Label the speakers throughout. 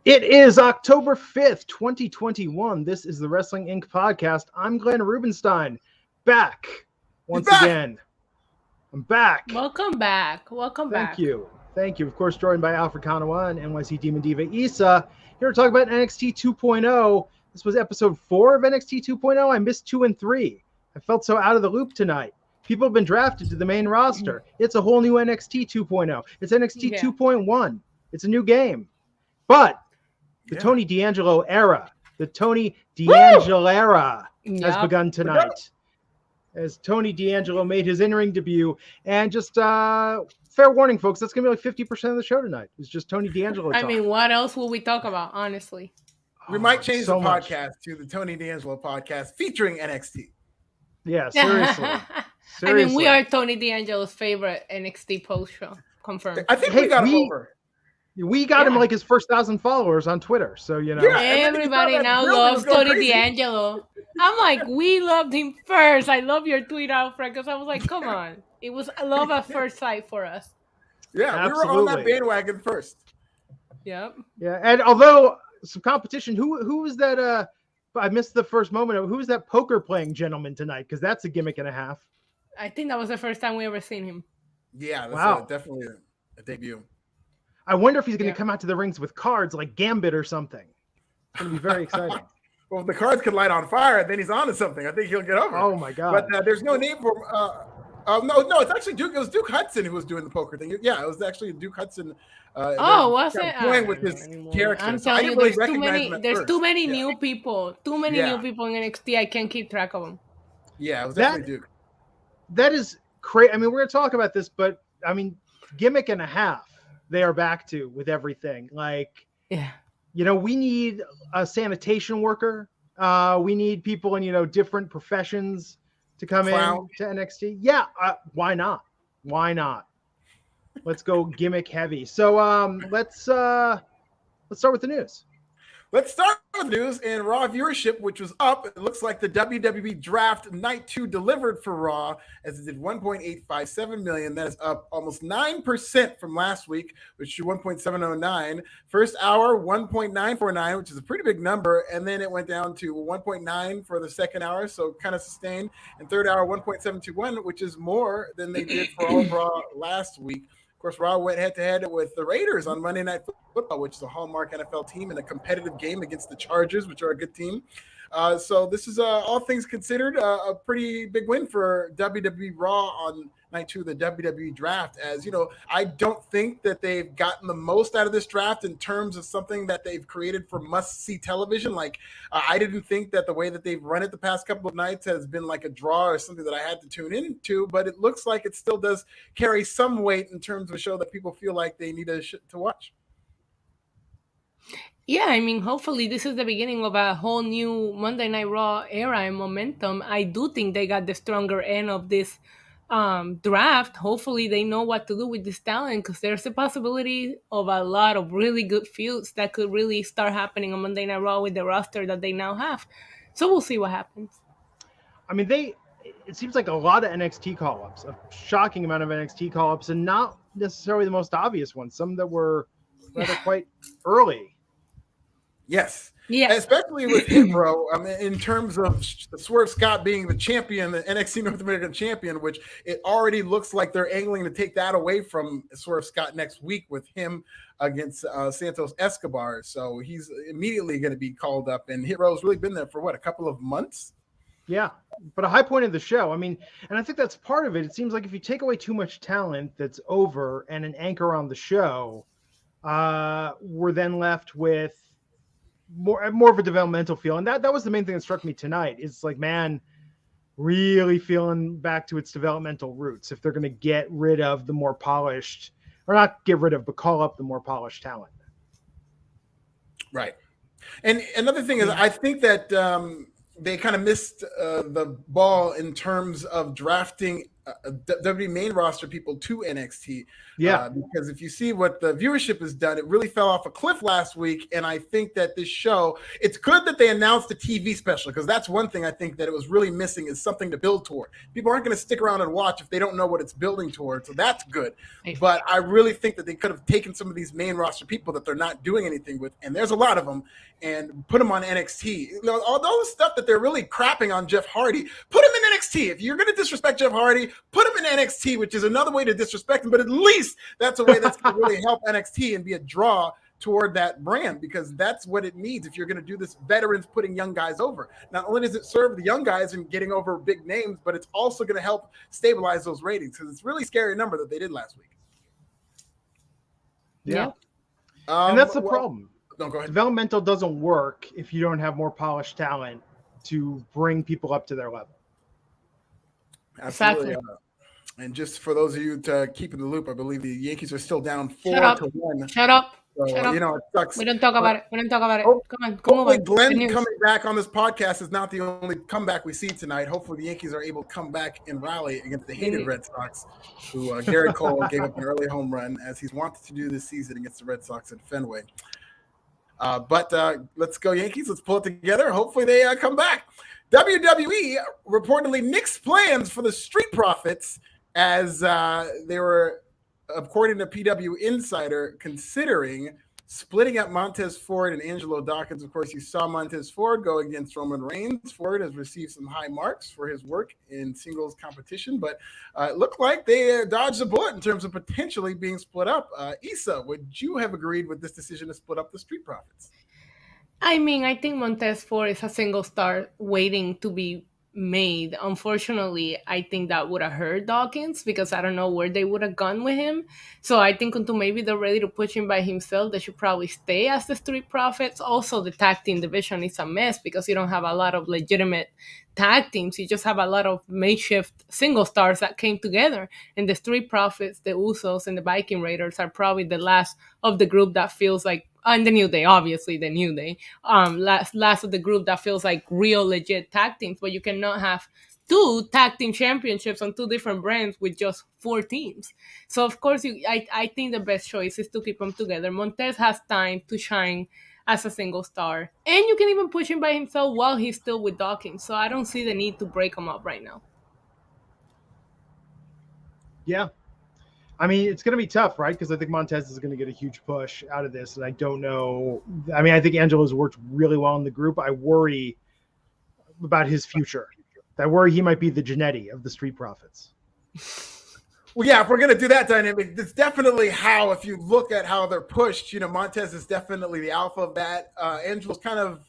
Speaker 1: It is October 5th, 2021. This is the Wrestling Inc. podcast. I'm Glenn Rubenstein, back once again. I'm back.
Speaker 2: Welcome back.
Speaker 1: Thank you. Of course, joined by Alfred Konuwa and NYC Demon Diva Isa. Here to talk about NXT 2.0. This was episode 4 of NXT 2.0. I missed 2 and 3. I felt so out of the loop tonight. People have been drafted to the main roster. It's a whole new NXT 2.0. It's NXT 2.1. It's a new game. But the Tony D'Angelo era, the Tony D'Angelo era has begun tonight. As Tony D'Angelo made his in-ring debut. And just fair warning, folks, that's going to be like 50% of the show tonight. It's just Tony D'Angelo talk.
Speaker 2: I mean, what else will we talk about, honestly?
Speaker 3: We might change the podcast to the Tony D'Angelo podcast featuring NXT.
Speaker 1: Yeah, seriously.
Speaker 2: I mean, we are Tony D'Angelo's favorite NXT post show. Confirmed.
Speaker 3: I think we got him over.
Speaker 1: We got him like his first 1,000 followers on Twitter. So, you know.
Speaker 2: Yeah, everybody now loves Tony D'Angelo. I'm like, we loved him first. I love your tweet, Alfred, because I was like, come on. It was love at first sight for us.
Speaker 3: Yeah, absolutely. We were on that bandwagon first.
Speaker 2: Yep.
Speaker 1: Yeah, and although some competition, who was that? I missed the first moment of who was that poker playing gentleman tonight? Because that's a gimmick and a half.
Speaker 2: I think that was the first time we ever seen him.
Speaker 3: Yeah, that's definitely a debut.
Speaker 1: I wonder if he's going to come out to the rings with cards like Gambit or something. It's going to be very exciting.
Speaker 3: Well, if the cards could light on fire, then he's on to something. I think he'll get over.
Speaker 1: Oh my god!
Speaker 3: But there's no name for. No, it's actually Duke. It was Duke Hudson who was doing the poker thing. Yeah, it was actually Duke Hudson.
Speaker 2: Was it?
Speaker 3: Playing with his character.
Speaker 2: I'm telling you, there's too many new people. Too many new people in NXT. I can't keep track of them.
Speaker 3: Yeah, it was definitely Duke.
Speaker 1: That is crazy. I mean, we're going to talk about this, but I mean, gimmick and a half. They are back to with everything. Like, you know, we need a sanitation worker. We need people in, different professions to come in to NXT. Yeah. Why not? Let's go gimmick heavy. So let's start with the news.
Speaker 3: Let's start with news and Raw viewership, which was up. It looks like the WWE Draft Night 2 delivered for Raw as it did 1.857 million. That is up almost 9% from last week, which is 1.709. First hour, 1.949, which is a pretty big number. And then it went down to 1.9 for the second hour, so kind of sustained. And third hour, 1.721, which is more than they did for all of Raw last week. Of course, Raw went head-to-head with the Raiders on Monday Night Football, which is a hallmark NFL team in a competitive game against the Chargers, which are a good team. So this is, all things considered, a pretty big win for WWE Raw on Night 2 of the WWE Draft. As you know, I don't think that they've gotten the most out of this draft in terms of something that they've created for must-see television. Like, I didn't think that the way that they've run it the past couple of nights has been like a draw or something that I had to tune into, but it looks like it still does carry some weight in terms of a show that people feel like they need to watch.
Speaker 2: Yeah, I mean, hopefully this is the beginning of a whole new Monday Night Raw era and momentum. I do think they got the stronger end of this draft. Hopefully they know what to do with this talent, because there's a possibility of a lot of really good feuds that could really start happening on Monday Night Raw with the roster that they now have. So we'll see what happens.
Speaker 1: I mean, it seems like a lot of NXT call-ups, a shocking amount of NXT call-ups, and not necessarily the most obvious ones. Some that were rather quite early.
Speaker 3: Yes. Yeah. Especially with him, bro. I mean, in terms of Swerve Scott being the champion, the NXT North American champion, which it already looks like they're angling to take that away from Swerve Scott next week with him against Santos Escobar. So he's immediately going to be called up. And Hit Row's really been there for a couple of months?
Speaker 1: Yeah, but a high point of the show. I mean, and I think that's part of it. It seems like if you take away too much talent that's over and an anchor on the show, we're then left with more of a developmental feel. And that was the main thing that struck me tonight. It's like, man, really feeling back to its developmental roots if they're going to get rid of the more polished, or not get rid of, but call up the more polished talent.
Speaker 3: Right. And another thing is, I think that they kind of missed the ball in terms of drafting WWE main roster people to NXT.
Speaker 1: Yeah.
Speaker 3: Because if you see what the viewership has done, it really fell off a cliff last week. And I think that this show, it's good that they announced the TV special, because that's one thing I think that it was really missing, is something to build toward. People aren't going to stick around and watch if they don't know what it's building toward. So that's good. But I really think that they could have taken some of these main roster people that they're not doing anything with, and there's a lot of them, and put them on NXT. You know, all those stuff that they're really crapping on Jeff Hardy, put him in NXT. If you're going to disrespect Jeff Hardy, put him in NXT, which is another way to disrespect him, but at least that's a way that's going to really help NXT and be a draw toward that brand, because that's what it needs if you're going to do this veterans putting young guys over. Not only does it serve the young guys and getting over big names, but it's also going to help stabilize those ratings, because it's a really scary number that they did last week.
Speaker 1: Yeah. And that's the problem.
Speaker 3: No, go ahead.
Speaker 1: Developmental doesn't work if you don't have more polished talent to bring people up to their level.
Speaker 3: Absolutely. Exactly. And just for those of you to keep in the loop, I believe the Yankees are still down 4-1.
Speaker 2: Shut up.
Speaker 3: So,
Speaker 2: Shut up.
Speaker 3: You know, it sucks.
Speaker 2: We don't talk about it. We don't talk about it. Come
Speaker 3: Hopefully
Speaker 2: on.
Speaker 3: Glenn coming back on this podcast is not the only comeback we see tonight. Hopefully the Yankees are able to come back and rally against the hated Red Sox, who Gary Cole gave up an early home run, as he's wanted to do this season against the Red Sox at Fenway. But let's go Yankees. Let's pull it together. Hopefully they come back. WWE reportedly nixed plans for the Street Profits, as they were, according to PW Insider, considering splitting up Montez Ford and Angelo Dawkins. Of course, you saw Montez Ford go against Roman Reigns. Ford has received some high marks for his work in singles competition, but it looked like they dodged a bullet in terms of potentially being split up. Issa, would you have agreed with this decision to split up the Street Profits?
Speaker 2: I mean, I think Montez Ford is a single star waiting to be made. Unfortunately, I think that would have hurt Dawkins, because I don't know where they would have gone with him. So I think until maybe they're ready to push him by himself, they should probably stay as the Street Profits. Also, the tag team division is a mess, because you don't have a lot of legitimate tag teams. You just have a lot of makeshift single stars that came together. And the Street Profits, the Usos, and the Viking Raiders are probably the last of the group that feels like, and the New Day, obviously the New Day, last of the group that feels like real legit tag teams. But you cannot have two tag team championships on two different brands with just 4 teams. So of course, I think the best choice is to keep them together. Montez has time to shine as a single star, and you can even push him by himself while he's still with Dawkins. So I don't see the need to break him up right now.
Speaker 1: Yeah. I mean, it's going to be tough, right? Because I think Montez is going to get a huge push out of this. And I don't know. I mean, I think Angelo's worked really well in the group. I worry about his future. I worry he might be the Jannetty of the Street Profits.
Speaker 3: Well, yeah, if we're going to do that dynamic, it's definitely how, if you look at how they're pushed, you know, Montez is definitely the alpha of that. Angelo's kind of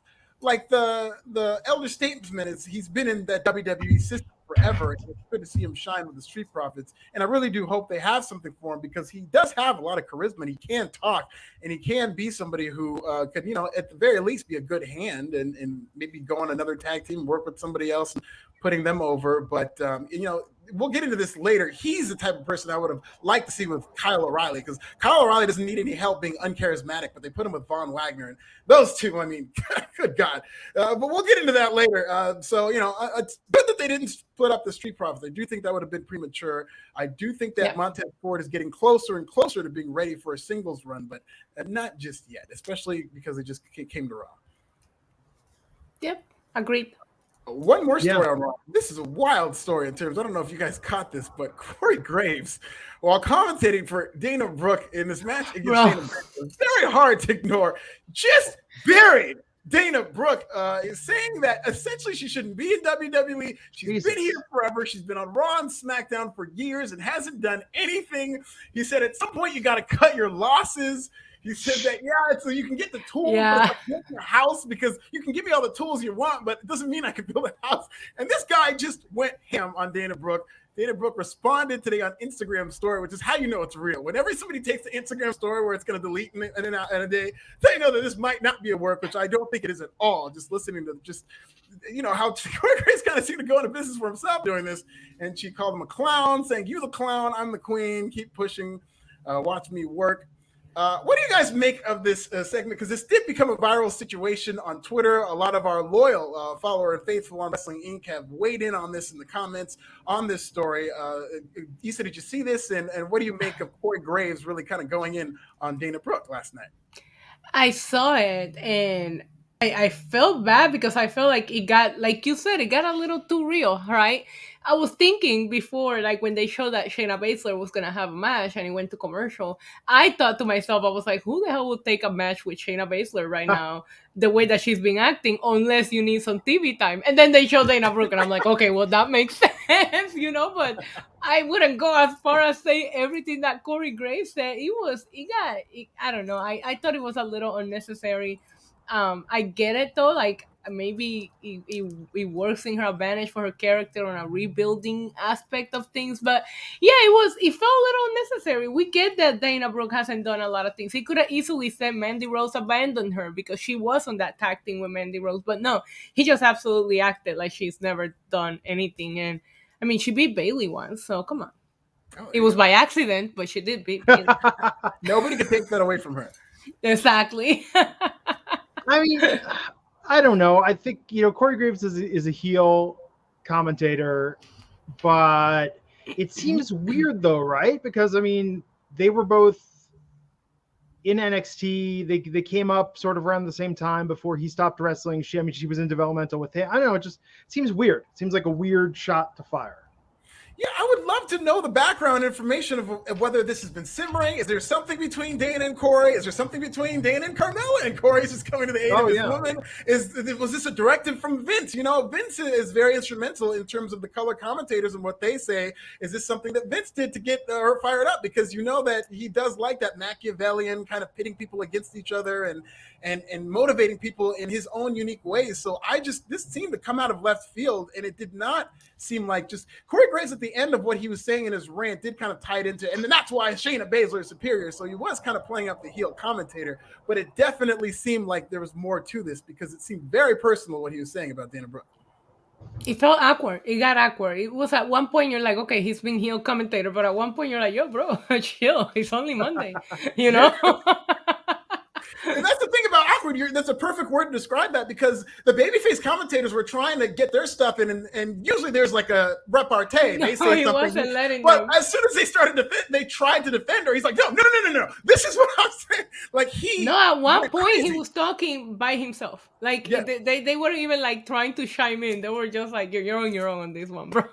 Speaker 3: like the elder statesman. He's been in that WWE system forever. It's good to see him shine with the Street Profits. And I really do hope they have something for him, because he does have a lot of charisma. And he can talk, and he can be somebody who could, you know, at the very least be a good hand, and maybe go on another tag team, work with somebody else, and putting them over. But, you know, we'll get into this later. He's the type of person I would have liked to see with Kyle O'Reilly, because Kyle O'Reilly doesn't need any help being uncharismatic, but they put him with Von Wagner, and those two, I mean, good God. But we'll get into that later. So, you know, it's good that they didn't split up the Street Profits. I do think that would have been premature. I do think that Montez Ford is getting closer and closer to being ready for a singles run, but not just yet, especially because they just came to Raw.
Speaker 2: Yep, agreed.
Speaker 3: One more story on Raw. This is a wild story in terms, I don't know if you guys caught this, but Corey Graves, while commentating for Dana Brooke in this match against Dana Brooke, was very hard to ignore, just buried Dana Brooke, is saying that essentially she shouldn't be in WWE. She's been here forever. She's been on Raw and SmackDown for years and hasn't done anything. He said at some point you got to cut your losses. He said that, so you can get the tools, but it's like your house, because you can give me all the tools you want, but it doesn't mean I can build a house. And this guy just went ham on Dana Brooke. Dana Brooke responded today on Instagram story, which is how you know it's real. Whenever somebody takes the Instagram story where it's going to delete in a day, they know that this might not be a work, which I don't think it is at all. Just listening to you know, how Corey Graves kind of seemed to go into business for himself doing this. And she called him a clown, saying, "You the clown, I'm the queen, keep pushing, watch me work." What do you guys make of this segment? Because this did become a viral situation on Twitter. A lot of our loyal follower and faithful on Wrestling Inc. have weighed in on this in the comments on this story. Issa, did you see this? And what do you make of Corey Graves really kind of going in on Dana Brooke last night?
Speaker 2: I saw it and I felt bad because I felt like it got, like you said, it got a little too real, right? I was thinking before, like when they showed that Shayna Baszler was going to have a match and it went to commercial, I thought to myself, I was like, who the hell would take a match with Shayna Baszler right now, the way that she's been acting, unless you need some TV time? And then they showed Dana Brooke and I'm like, okay, well, that makes sense, but I wouldn't go as far as say everything that Corey Graves said. I don't know. I thought it was a little unnecessary. I get it though, like maybe it works in her advantage for her character on a rebuilding aspect of things, but yeah, it felt a little unnecessary. We get that Dana Brooke hasn't done a lot of things. He could have easily said Mandy Rose abandoned her because she was on that tag team with Mandy Rose, but no, he just absolutely acted like she's never done anything. And I mean, she beat Bailey once, so come on. It was by accident, but she did beat Bailey.
Speaker 3: Nobody can take that away from her.
Speaker 2: Exactly.
Speaker 1: I mean, I don't know. I think, Corey Graves is a heel commentator, but it seems weird though, right? Because, I mean, they were both in NXT. They came up sort of around the same time before he stopped wrestling. She was in developmental with him. I don't know. It just seems weird. It seems like a weird shot to fire.
Speaker 3: Yeah, I would love to know the background information of whether this has been simmering. Is there something between Dana and Corey? Is there something between Dana and Carmella and Corey's just coming to the aid of this woman? Was this a directive from Vince? Vince is very instrumental in terms of the color commentators and what they say. Is this something that Vince did to get her fired up? Because you know that he does like that Machiavellian kind of pitting people against each other and motivating people in his own unique ways. So this seemed to come out of left field, and it did not seem like just Corey Graves at the end of what he was saying in his rant did kind of tie it into, and then that's why Shayna Baszler is superior. So he was kind of playing up the heel commentator, but it definitely seemed like there was more to this because it seemed very personal what he was saying about Dana Brooke.
Speaker 2: It felt awkward. It got awkward. It was at one point you're like, okay, he's been heel commentator, but at one point you're like, yo, bro, chill. It's only Monday,
Speaker 3: And that's the thing about awkward. That's a perfect word to describe that, because the babyface commentators were trying to get their stuff in, and usually there's like a repartee. They say something, but as soon as they started to defend, they tried to defend her. He's like, no. This is what I'm saying. Like
Speaker 2: at one point he was talking by himself. Like they weren't even like trying to chime in. They were just like, you're on your own on this one, bro.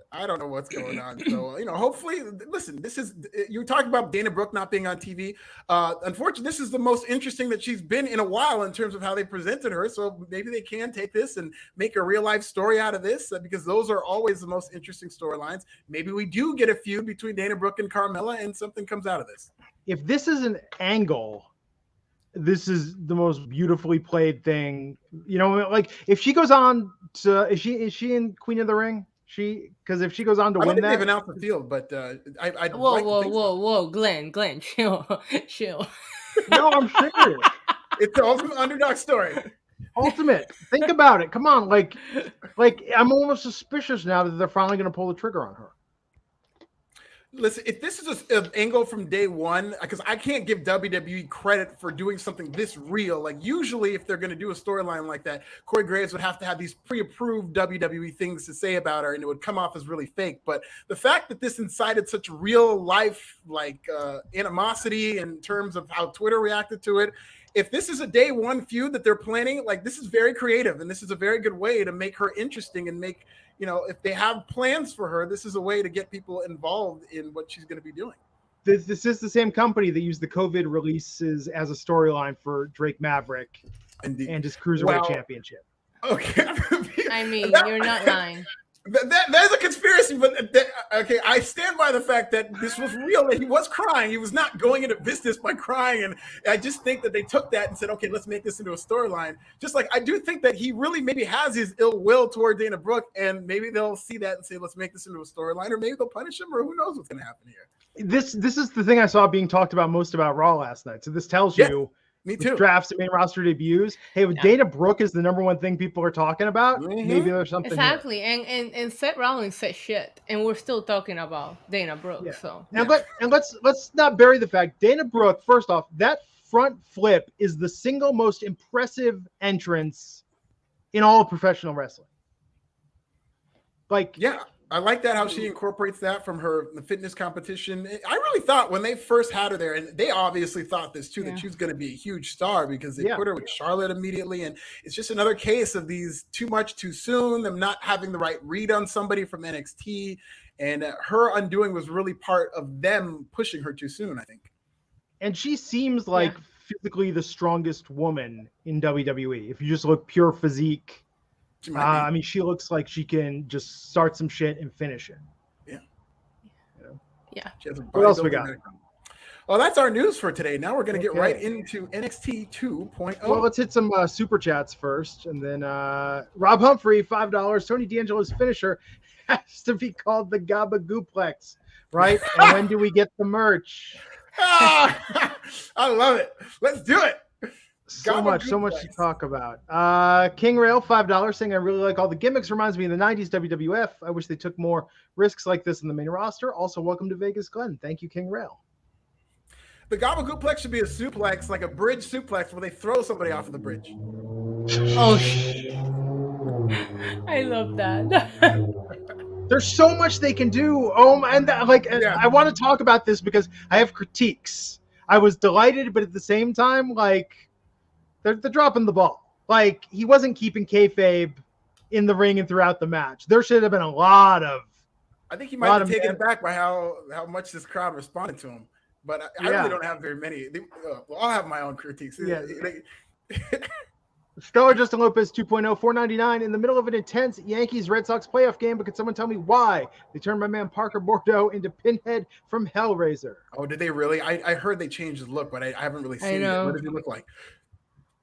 Speaker 3: I don't know what's going on. So, hopefully, listen, you're talking about Dana Brooke not being on TV. Unfortunately, this is the most interesting that she's been in a while in terms of how they presented her. So maybe they can take this and make a real life story out of this, because those are always the most interesting storylines. Maybe we do get a feud between Dana Brooke and Carmella and something comes out of this.
Speaker 1: If this is an angle, this is the most beautifully played thing. Like if she goes on to, is she in Queen of the Ring? Because if she goes on to win that,
Speaker 3: they've announced the field, but
Speaker 2: whoa, Glenn, chill.
Speaker 1: No, I'm serious.
Speaker 3: It's the ultimate underdog story.
Speaker 1: Ultimate. Think about it. Come on, like I'm almost suspicious now that they're finally going to pull the trigger on her.
Speaker 3: Listen, if this is an angle from day one, because I can't give WWE credit for doing something this real. Like usually if they're going to do a storyline like that, Corey Graves would have to have these pre-approved WWE things to say about her, and it would come off as really fake. But the fact that this incited such real life animosity in terms of how Twitter reacted to it, if this is a day one feud that they're planning, like this is very creative, and this is a very good way to make her interesting and make, if they have plans for her, this is a way to get people involved in what she's going to be doing.
Speaker 1: This is the same company that used the COVID releases as a storyline for Drake Maverick and his Cruiserweight Championship.
Speaker 3: Okay.
Speaker 2: I mean, you're not lying.
Speaker 3: That's a conspiracy, but okay, I stand by the fact that this was real, that he was crying. He was not going into business by crying, and I just think that they took that and said, okay, let's make this into a storyline. Just like I do think that he really maybe has his ill will toward Dana Brooke, and maybe they'll see that and say, let's make this into a storyline, or maybe they'll punish him, or who knows what's going to happen here.
Speaker 1: This is the thing I saw being talked about most about Raw last night. So this tells you
Speaker 3: Me too.
Speaker 1: Drafts and main roster debuts. Hey, with Dana Brooke is the number one thing people are talking about. Maybe there's something
Speaker 2: exactly.
Speaker 1: here.
Speaker 2: And Seth Rollins said shit, and we're still talking about Dana Brooke.
Speaker 1: Yeah.
Speaker 2: So
Speaker 1: let's not bury the fact Dana Brooke. First off, that front flip is the single most impressive entrance in all of professional wrestling.
Speaker 3: Yeah, I like that how she incorporates that from the fitness competition. I really thought when they first had her there, and they obviously thought this too, that she was going to be a huge star because they put her with Charlotte immediately. And it's just another case of these too much too soon, them not having the right read on somebody from NXT. And her undoing was really part of them pushing her too soon, I think.
Speaker 1: And she seems like physically the strongest woman in WWE. If you just look pure physique, I mean, she looks like she can just start some shit and finish it.
Speaker 3: Yeah.
Speaker 2: Yeah.
Speaker 1: What else we got?
Speaker 3: Well, that's our news for today. Now we're going to get right into NXT 2.0.
Speaker 1: Well, let's hit some super chats first. And then Rob Humphrey, $5. Tony D'Angelo's finisher has to be called the Gabagooplex, right? And when do we get the merch?
Speaker 3: I love it. Let's do it.
Speaker 1: So much to talk about. King Rail, $5, saying I really like all the gimmicks. Reminds me of the 90s WWF. I wish they took more risks like this in the main roster. Also, welcome to Vegas, Glenn. Thank you, King Rail.
Speaker 3: The Gabagooplex should be a suplex, like a bridge suplex, where they throw somebody off of the bridge.
Speaker 2: Oh, I love that.
Speaker 1: There's so much they can do. I want to talk about this because I have critiques. I was delighted, but at the same time, they're dropping the ball. He wasn't keeping kayfabe in the ring and throughout the match. There should have been a lot of. I think
Speaker 3: he might have taken it back by how much this crowd responded to him. But I really don't have very many. I'll have my own critiques.
Speaker 1: Yeah. Stellar Justin Lopez 2.0, $4.99 in the middle of an intense Yankees Red Sox playoff game. But could someone tell me why they turned my man Parker Bordeaux into Pinhead from Hellraiser?
Speaker 3: Oh, did they really? I heard they changed his look, but I haven't really seen it. What does he look like?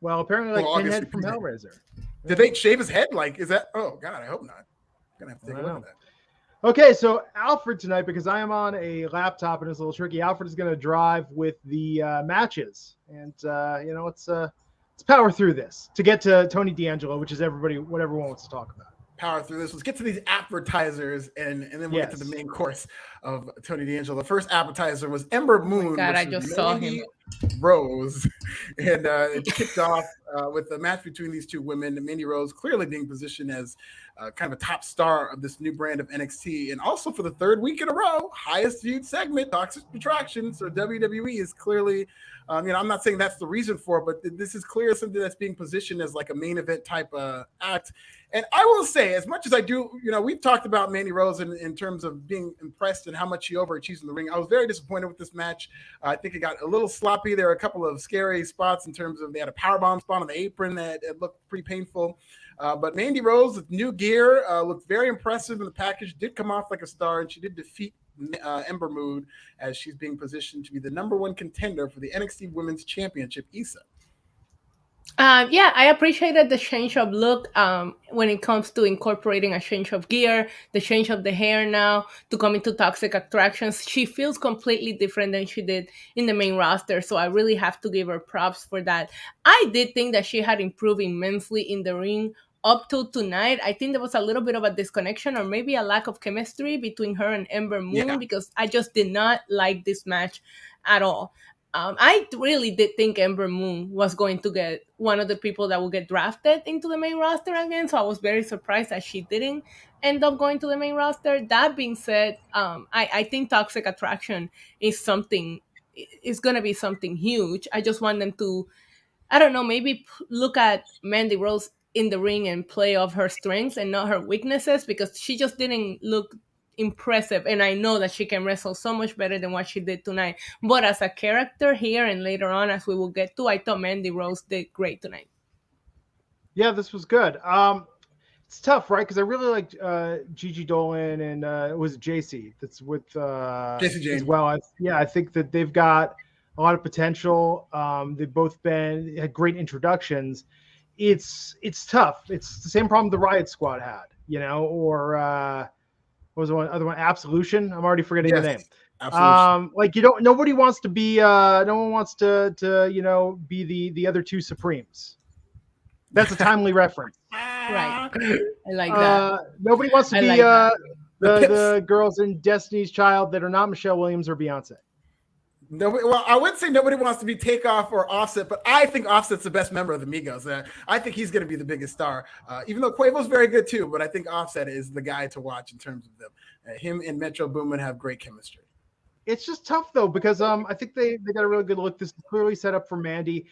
Speaker 1: Well, apparently Pinhead from Hellraiser.
Speaker 3: Did they shave his head? Is that? Oh God, I hope not. I'm gonna have to take a look at that.
Speaker 1: Okay, so Alfred tonight, because I am on a laptop and it's a little tricky. Alfred is going to drive with the matches, and let's power through this to get to Tony D'Angelo, which is what everyone wants to talk about.
Speaker 3: Power through this. Let's get to these appetizers, and then we'll get to the main course of Tony D'Angelo. The first appetizer was Ember Moon.
Speaker 2: Oh God, I just saw him.
Speaker 3: Rose, and it kicked off with a match between these two women. Mandy Rose clearly being positioned as kind of a top star of this new brand of NXT, and also for the third week in a row, highest viewed segment, Toxic Attraction. So WWE is clearly, I'm not saying that's the reason for it, but this is clearly something that's being positioned as like a main event type act. And I will say, as much as I do, we've talked about Mandy Rose in terms of being impressed and how much she overachieves in the ring. I was very disappointed with this match. I think it got a little sloppy. There were a couple of scary spots in terms of they had a powerbomb spot on the apron that looked pretty painful. But Mandy Rose with new gear looked very impressive in the package, did come off like a star, and she did defeat Ember Moon as she's being positioned to be the number one contender for the NXT Women's Championship, Issa.
Speaker 2: I appreciated the change of look when it comes to incorporating a change of gear, the change of the hair now to come into Toxic Attractions. She feels completely different than she did in the main roster, so I really have to give her props for that. I did think that she had improved immensely in the ring up till tonight. I think there was a little bit of a disconnection or maybe a lack of chemistry between her and Ember Moon because I just did not like this match at all. I really did think Ember Moon was going to get one of the people that will get drafted into the main roster again. So I was very surprised that she didn't end up going to the main roster. That being said, I think Toxic Attraction is going to be something huge. I just want them to, I don't know, maybe look at Mandy Rose in the ring and play off her strengths and not her weaknesses, because she just didn't look impressive, and I know that she can wrestle so much better than what she did tonight. But as a character here and later on, as we will get to, I thought Mandy Rose did great tonight.
Speaker 1: Yeah, this was good. It's tough, right? Because I really liked Gigi Dolan and it was JC that's with
Speaker 3: Jacy Jayne
Speaker 1: as well. I think that they've got a lot of potential. They've both had great introductions. It's tough. It's the same problem the Riot Squad had, or what was the other one? Absolution. I'm already forgetting the name.
Speaker 3: Absolutely.
Speaker 1: Like nobody wants to be no one wants to be the other two Supremes. That's a timely reference.
Speaker 2: Right. I like that.
Speaker 1: Nobody wants to
Speaker 2: I
Speaker 1: be
Speaker 2: like that.
Speaker 1: the girls in Destiny's Child that are not Michelle Williams or Beyonce.
Speaker 3: Nobody, well, I wouldn't say nobody wants to be Takeoff or Offset, but I think Offset's the best member of the Migos. I think he's going to be the biggest star, even though Quavo's very good too. But I think Offset is the guy to watch in terms of them. Him and Metro Boomin have great chemistry.
Speaker 1: It's just tough though because I think they got a really good look. This is clearly set up for Mandy.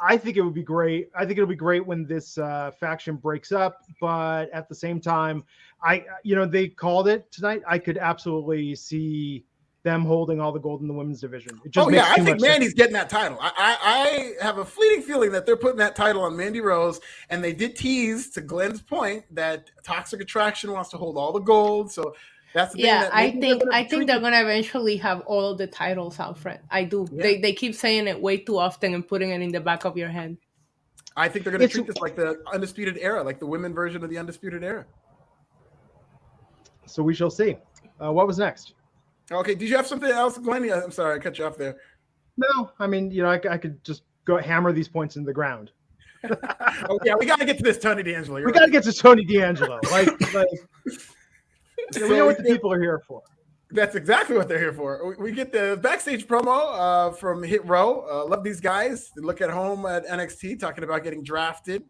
Speaker 1: I think it would be great. I think it'll be great when this faction breaks up, but at the same time, they called it tonight. I could absolutely see them holding all the gold in the women's division. It just
Speaker 3: I think Mandy's getting that title. I have a fleeting feeling that they're putting that title on Mandy Rose, and they did tease, to Glenn's point, that Toxic Attraction wants to hold all the gold. So that's the thing.
Speaker 2: I think they're gonna eventually have all of the titles, Alfred. I do. Yeah. They keep saying it way too often and putting it in the back of your head.
Speaker 3: I think they're gonna treat this like the Undisputed Era, like the women version of the Undisputed Era.
Speaker 1: So we shall see. What was next?
Speaker 3: Okay, did you have something else, Glenn? I'm sorry, I cut you off there.
Speaker 1: No, I mean, I could just go hammer these points in the ground.
Speaker 3: Yeah, we got to get to this Tony D'Angelo.
Speaker 1: We got to get to Tony D'Angelo. Like we know what the people are here for.
Speaker 3: That's exactly what they're here for. We get the backstage promo from Hit Row. Love these guys. They look at home at NXT, talking about getting drafted,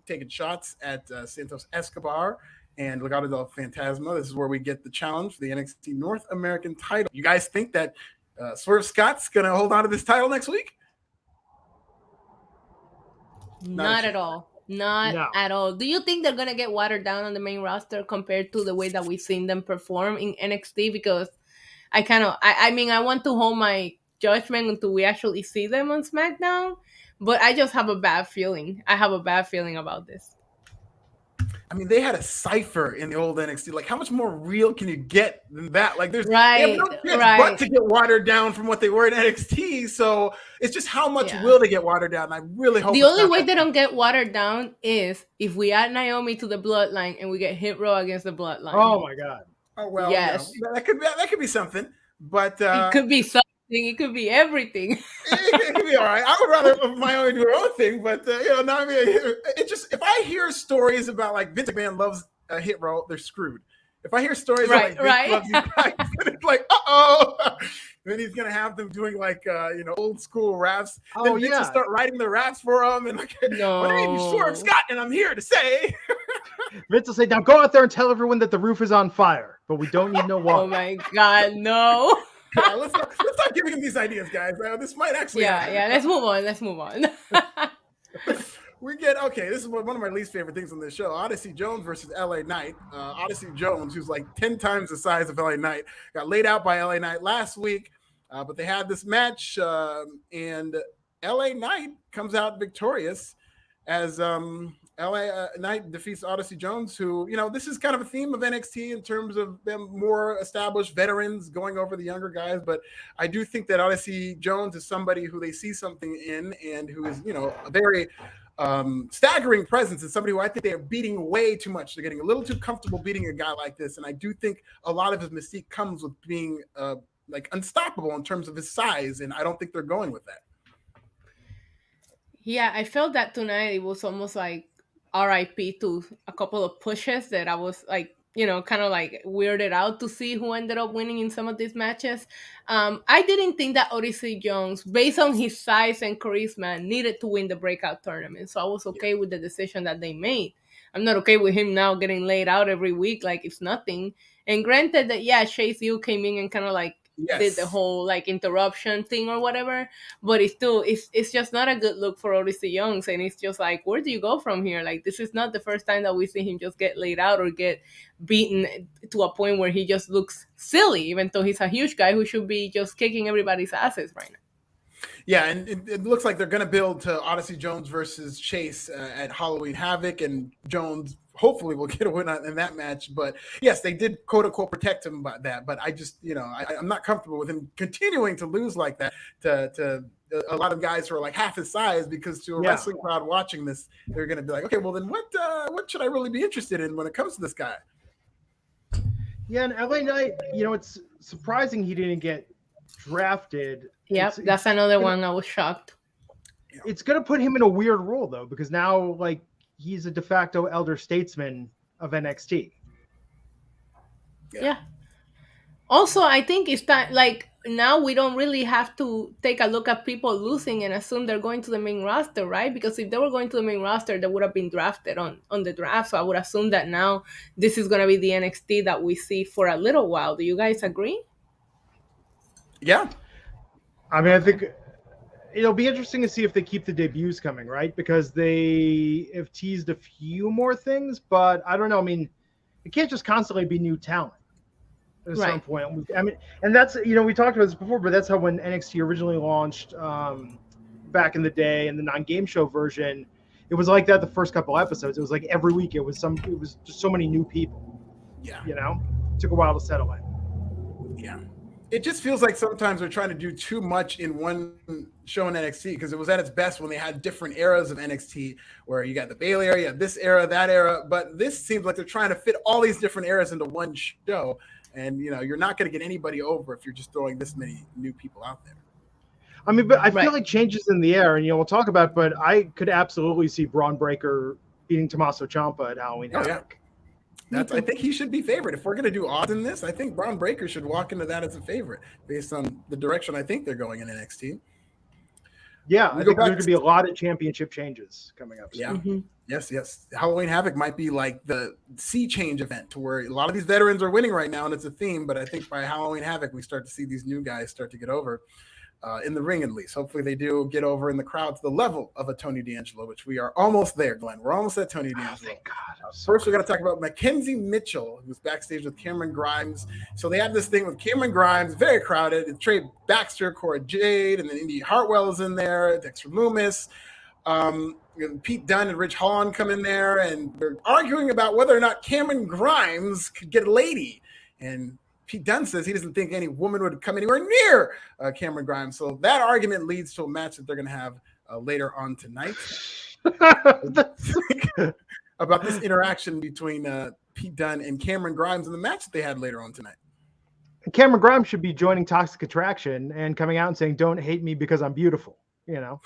Speaker 3: taking shots at Santos Escobar and Legado del Fantasma. This is where we get the challenge for the NXT North American title. You guys think that Swerve Scott's going to hold on to this title next week?
Speaker 2: Not at all. Not at all. Do you think they're going to get watered down on the main roster compared to the way that we've seen them perform in NXT? Because I want to hold my judgment until we actually see them on SmackDown, but I just have a bad feeling. I have a bad feeling about this.
Speaker 3: I mean, they had a cipher in the old NXT. Like, how much more real can you get than that? Like, they have no chance but to get watered down from what they were in NXT. So it's just how much will they get watered down? And I really hope
Speaker 2: the only way they don't get watered down is if we add Naomi to the Bloodline and we get Hit Row against the Bloodline.
Speaker 1: Oh my God!
Speaker 3: Oh well,
Speaker 2: yes,
Speaker 3: that could be something. But
Speaker 2: it could be something. It could be everything.
Speaker 3: It could be all right. I would rather Naomi do her own thing, but Naomi. It just, if I hear stories about like Vince McMahon loves Hit Row, they're screwed. If I hear stories like Vince loves these guys, it's like then he's gonna have them doing like old school raps. Then Vince will start writing the raps for them and like, my name is Swerve Scott, and I'm here to say.
Speaker 1: Vince will say, "Now go out there and tell everyone that the roof is on fire, but we don't need no water."
Speaker 2: Oh my God, no.
Speaker 3: Yeah, let's not giving him these ideas, guys. This might actually happen.
Speaker 2: Let's move on.
Speaker 3: We get, this is one of my least favorite things on this show. Odyssey Jones versus LA Knight. Odyssey Jones, who's like 10 times the size of LA Knight, got laid out by LA Knight last week, but they had this match, and LA Knight comes out victorious as LA Knight defeats Odyssey Jones, who, this is kind of a theme of NXT in terms of them more established veterans going over the younger guys. But I do think that Odyssey Jones is somebody who they see something in and who is, a very staggering presence, and somebody who I think they are beating way too much. They're getting a little too comfortable beating a guy like this. And I do think a lot of his mystique comes with being like unstoppable in terms of his size. And I don't think they're going with that.
Speaker 2: Yeah, I felt that tonight. It was almost like RIP to a couple of pushes that I was like, kind of like weirded out to see who ended up winning in some of these matches. I didn't think that Odyssey Jones, based on his size and charisma, needed to win the breakout tournament. So I was okay with the decision that they made. I'm not okay with him now getting laid out every week like it's nothing. And granted that, Chase U came in and kind of like did the whole like interruption thing or whatever, but it's just not a good look for Odyssey Jones. And it's just like, where do you go from here? Like, this is not the first time that we see him just get laid out or get beaten to a point where he just looks silly, even though he's a huge guy who should be just kicking everybody's asses right now.
Speaker 3: Yeah, and it looks like they're going to build to Odyssey Jones versus Chase at Halloween Havoc, and Jones hopefully will get a win in that match. But yes, they did quote unquote protect him about that. But I just, I'm not comfortable with him continuing to lose like that to a lot of guys who are like half his size, because to a wrestling crowd watching this, they're going to be like, okay, well then what should I really be interested in when it comes to this guy?
Speaker 1: Yeah, and LA Knight, it's surprising he didn't get drafted.
Speaker 2: Yep, that's another one I was shocked.
Speaker 1: It's going to put him in a weird role, though, because now, like, he's a de facto elder statesman of NXT.
Speaker 2: Yeah. Also, I think it's that, like, now we don't really have to take a look at people losing and assume they're going to the main roster, right? Because if they were going to the main roster, they would have been drafted on the draft. So I would assume that now this is going to be the NXT that we see for a little while. Do you guys agree?
Speaker 3: Yeah.
Speaker 1: I mean, I think it'll be interesting to see if they keep the debuts coming, right? Because they have teased a few more things, but I don't know. I mean, it can't just constantly be new talent at a certain point. I mean, and that's, you know, we talked about this before, but that's how when NXT originally launched back in the day in the non-game show version, it was like that the first couple episodes. It was like every week it was just so many new people.
Speaker 3: Yeah.
Speaker 1: You know? It took a while to settle in.
Speaker 3: Yeah. It just feels like sometimes they're trying to do too much in one show in NXT, because it was at its best when they had different eras of NXT where you got the Bayley era, you have this era, that era. But this seems like they're trying to fit all these different eras into one show. And, you know, you're not going to get anybody over if you're just throwing this many new people out there.
Speaker 1: I mean, but I feel like changes in the air, and, you know, we'll talk about it, but I could absolutely see Braun Breaker beating Tommaso Ciampa at Halloween Havoc.
Speaker 3: I think he should be favored. If we're going to do odds in this, I think Braun Breaker should walk into that as a favorite based on the direction I think they're going in NXT.
Speaker 1: Yeah, I think there's going to be a lot of championship changes coming up.
Speaker 3: Yeah. Mm-hmm. Yes. Halloween Havoc might be like the sea change event to where a lot of these veterans are winning right now, and it's a theme. But I think by Halloween Havoc, we start to see these new guys start to get over in the ring, at least. Hopefully they do get over in the crowd to the level of a Tony D'Angelo, which we are almost there, Glenn. We're almost at Tony D'Angelo.
Speaker 1: Thank God.
Speaker 3: First, we got to talk about Mackenzie Mitchell, who's backstage with Cameron Grimes. So they have this thing with Cameron Grimes, very crowded. And Trey Baxter, Cora Jade, and then Indy Hartwell is in there, Dexter Loomis. Pete Dunne and Rich Holland come in there, and they're arguing about whether or not Cameron Grimes could get a lady. And Pete Dunne says he doesn't think any woman would come anywhere near Cameron Grimes. So that argument leads to a match that they're going to have later on tonight. About this interaction between Pete Dunne and Cameron Grimes in the match that they had later on tonight.
Speaker 1: Cameron Grimes should be joining Toxic Attraction and coming out and saying, "Don't hate me because I'm beautiful," you know?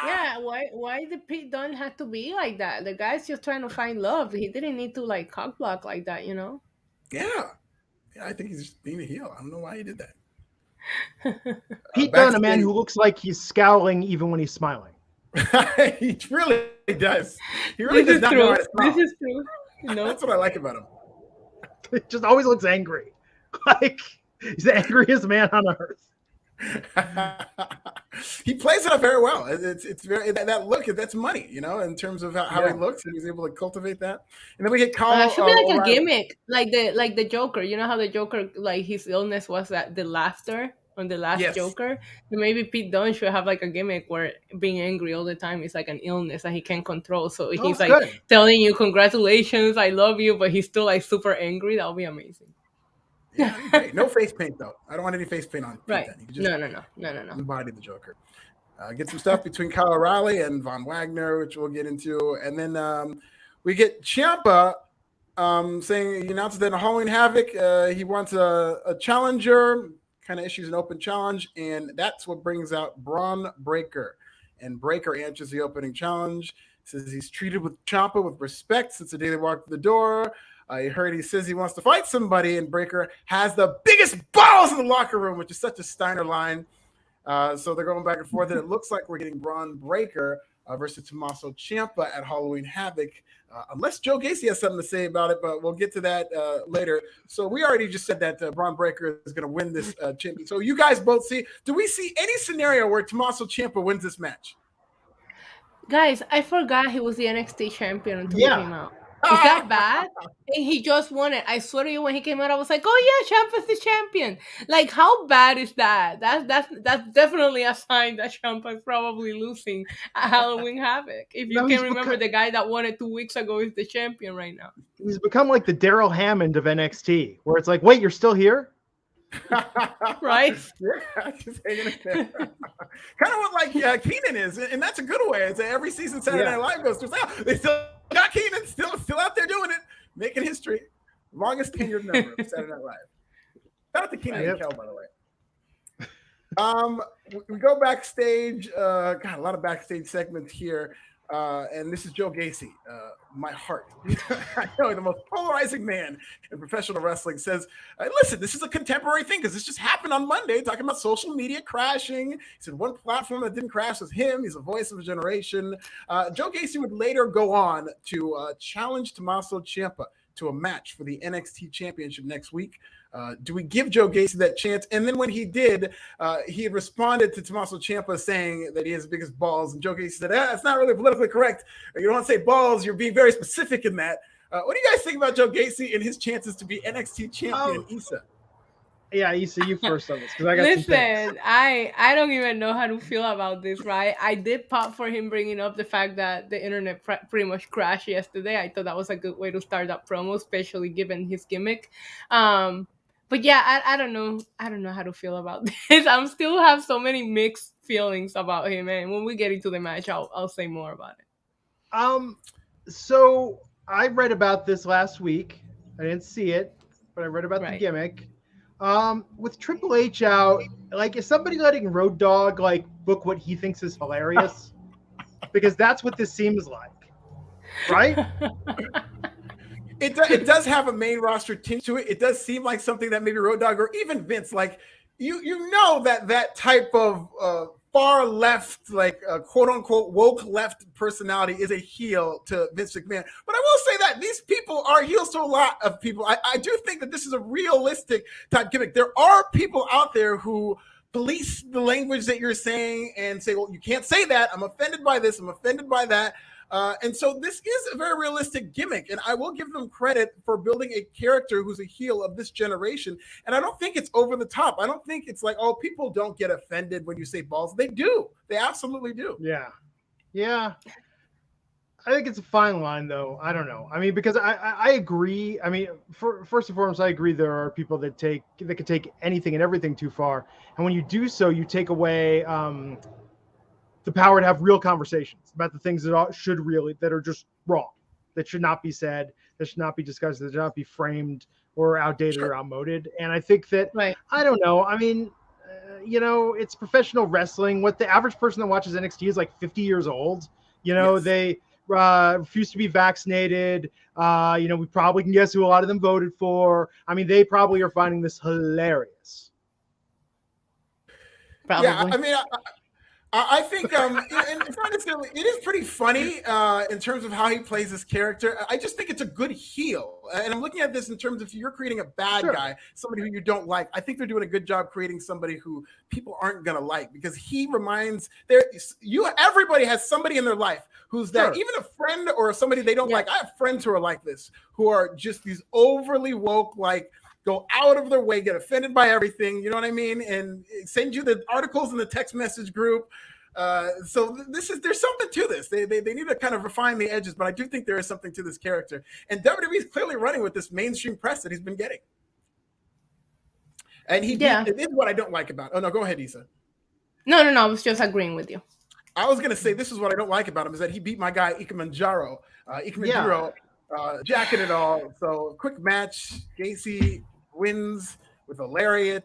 Speaker 2: Yeah, why did Pete Dunne have to be like that? The guy's just trying to find love. He didn't need to, like, cock block like that, you know?
Speaker 3: Yeah, I think he's just being a heel. I don't know why he did that.
Speaker 1: Pete Dunne, a man who looks like he's scowling even when he's smiling.
Speaker 3: He really does. He really does not know how to smile.
Speaker 2: This is true. No.
Speaker 3: That's what I like about him.
Speaker 1: He just always looks angry. Like he's the angriest man on earth.
Speaker 3: He plays it up very well. It's very that look. That's money, you know, in terms of how he looks, and he's able to cultivate that. And then we get Kyle.
Speaker 2: Should be like a gimmick, like the Joker. You know how the Joker, like, his illness was that the laughter on the last Joker. So maybe Pete Dunne should have like a gimmick where being angry all the time is like an illness that he can't control. So he's like telling you congratulations, I love you, but he's still like super angry. That would be amazing.
Speaker 3: Yeah, great. No face paint though. I don't want any face paint on.
Speaker 2: Right.
Speaker 3: No. Embody the Joker. Get some stuff between Kyle O'Reilly and Von Wagner, which we'll get into, and then we get Ciampa saying he announces that in Halloween Havoc he wants a challenger. Kind of issues an open challenge, and that's what brings out Braun Breaker. And Breaker answers the opening challenge. Says he's treated with Ciampa with respect since the day they walked through the door. I heard he says he wants to fight somebody, and Breaker has the biggest balls in the locker room, which is such a Steiner line. So they're going back and forth, and it looks like we're getting Braun Breaker versus Tommaso Ciampa at Halloween Havoc, unless Joe Gacy has something to say about it, but we'll get to that later. So we already just said that Braun Breaker is going to win this champion. So you guys both do we see any scenario where Tommaso Ciampa wins this match?
Speaker 2: Guys, I forgot he was the NXT champion until he came out. Is that bad? And he just won it. I swear to you, when he came out, I was like, "Oh yeah, Ciampa's the champion." Like, how bad is that? That's definitely a sign that Ciampa is probably losing at Halloween Havoc. If you can remember, the guy that won it 2 weeks ago is the champion right now.
Speaker 1: He's become like the Daryl Hammond of NXT, where it's like, "Wait, you're still here?"
Speaker 2: Right?
Speaker 3: Yeah, just hanging in there. Kind of what like Keenan is, and that's a good way. It's every season Saturday Night Live goes through. They still got Keenan, still out there doing it, making history. Longest tenured member of Saturday Night Live. Shout out to Keenan and Kel, by the way. We go backstage. God, a lot of backstage segments here. And this is Joe Gacy, my heart. I know, the most polarizing man in professional wrestling says, listen, this is a contemporary thing because this just happened on Monday, talking about social media crashing. He said one platform that didn't crash was him. He's a voice of a generation. Joe Gacy would later go on to challenge Tommaso Ciampa to a match for the NXT Championship next week. Do we give Joe Gacy that chance? And then when he did, he had responded to Tommaso Ciampa saying that he has the biggest balls. And Joe Gacy said, it's not really politically correct. You don't want to say balls. You're being very specific in that. What do you guys think about Joe Gacy and his chances to be NXT champion, Issa?
Speaker 1: Yeah, Issa, you first on this because I got
Speaker 2: Listen,
Speaker 1: some things.
Speaker 2: I don't even know how to feel about this, right? I did pop for him bringing up the fact that the internet pretty much crashed yesterday. I thought that was a good way to start that promo, especially given his gimmick. But yeah, I don't know. I don't know how to feel about this. I'm still have so many mixed feelings about him, and when we get into the match, I'll say more about it.
Speaker 1: So I read about this last week. I didn't see it, but I read about the gimmick. With Triple H out, like, is somebody letting Road Dogg like book what he thinks is hilarious? Because that's what this seems like, right?
Speaker 3: It does have a main roster tinge to it. It does seem like something that maybe Road Dogg or even Vince, like you know that type of far left, like quote unquote woke left personality is a heel to Vince McMahon. But I will say that these people are heels to a lot of people. I do think that this is a realistic type gimmick. There are people out there who police the language that you're saying and say, well, you can't say that. I'm offended by this. I'm offended by that. And so this is a very realistic gimmick, and I will give them credit for building a character who's a heel of this generation. And I don't think it's over the top. I don't think it's like, oh, people don't get offended when you say balls. They do. They absolutely do.
Speaker 1: Yeah. I think it's a fine line, though. I don't know. I mean, because I agree. I mean, first and foremost, I agree there are people that can take anything and everything too far. And when you do so, you take away the power to have real conversations about the things that are just wrong, that should not be said, that should not be discussed, that should not be framed or outdated or outmoded. And I think that, I don't know. I mean, it's professional wrestling. What the average person that watches NXT is like 50 years old. They refuse to be vaccinated. We probably can guess who a lot of them voted for. I mean, they probably are finding this hilarious.
Speaker 2: Probably.
Speaker 3: Yeah, I mean, I think it is pretty funny in terms of how he plays his character. I just think it's a good heel. And I'm looking at this in terms of if you're creating a bad guy, somebody who you don't like. I think they're doing a good job creating somebody who people aren't going to like, because he reminds everybody has somebody in their life who's that, even a friend or somebody they don't like. I have friends who are like this, who are just these overly woke, like, go out of their way, get offended by everything, you know what I mean? And send you the articles in the text message group. So there's something to this. They need to kind of refine the edges, but I do think there is something to this character. And WWE is clearly running with this mainstream press that he's been getting. And it is what I don't like about it. Oh, no, go ahead, Issa.
Speaker 2: No, I was just agreeing with you.
Speaker 3: I was going to say this is what I don't like about him, is that he beat my guy, Ikemanjaro. Jacket it all. So quick match. Gacy wins with a lariat,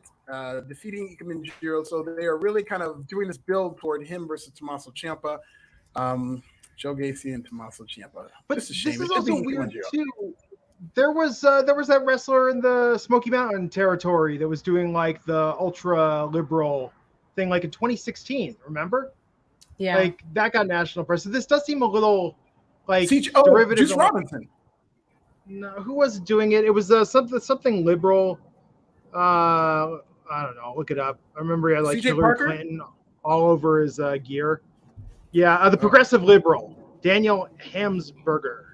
Speaker 3: defeating Ikemanjaro. So they are really kind of doing this build toward him versus Tommaso Ciampa. Joe Gacy and Tommaso Ciampa.
Speaker 1: But this is also weird too. There was that wrestler in the Smoky Mountain territory that was doing like the ultra liberal thing, like in 2016. Remember?
Speaker 2: Yeah.
Speaker 1: Like that got national press. So this does seem a little like derivative.
Speaker 3: Juice Robinson.
Speaker 1: No, who was doing it? It was something liberal. I don't know. Look it up. I remember he had like Hillary Clinton all over his gear. Yeah, the progressive liberal Daniel Hamsberger.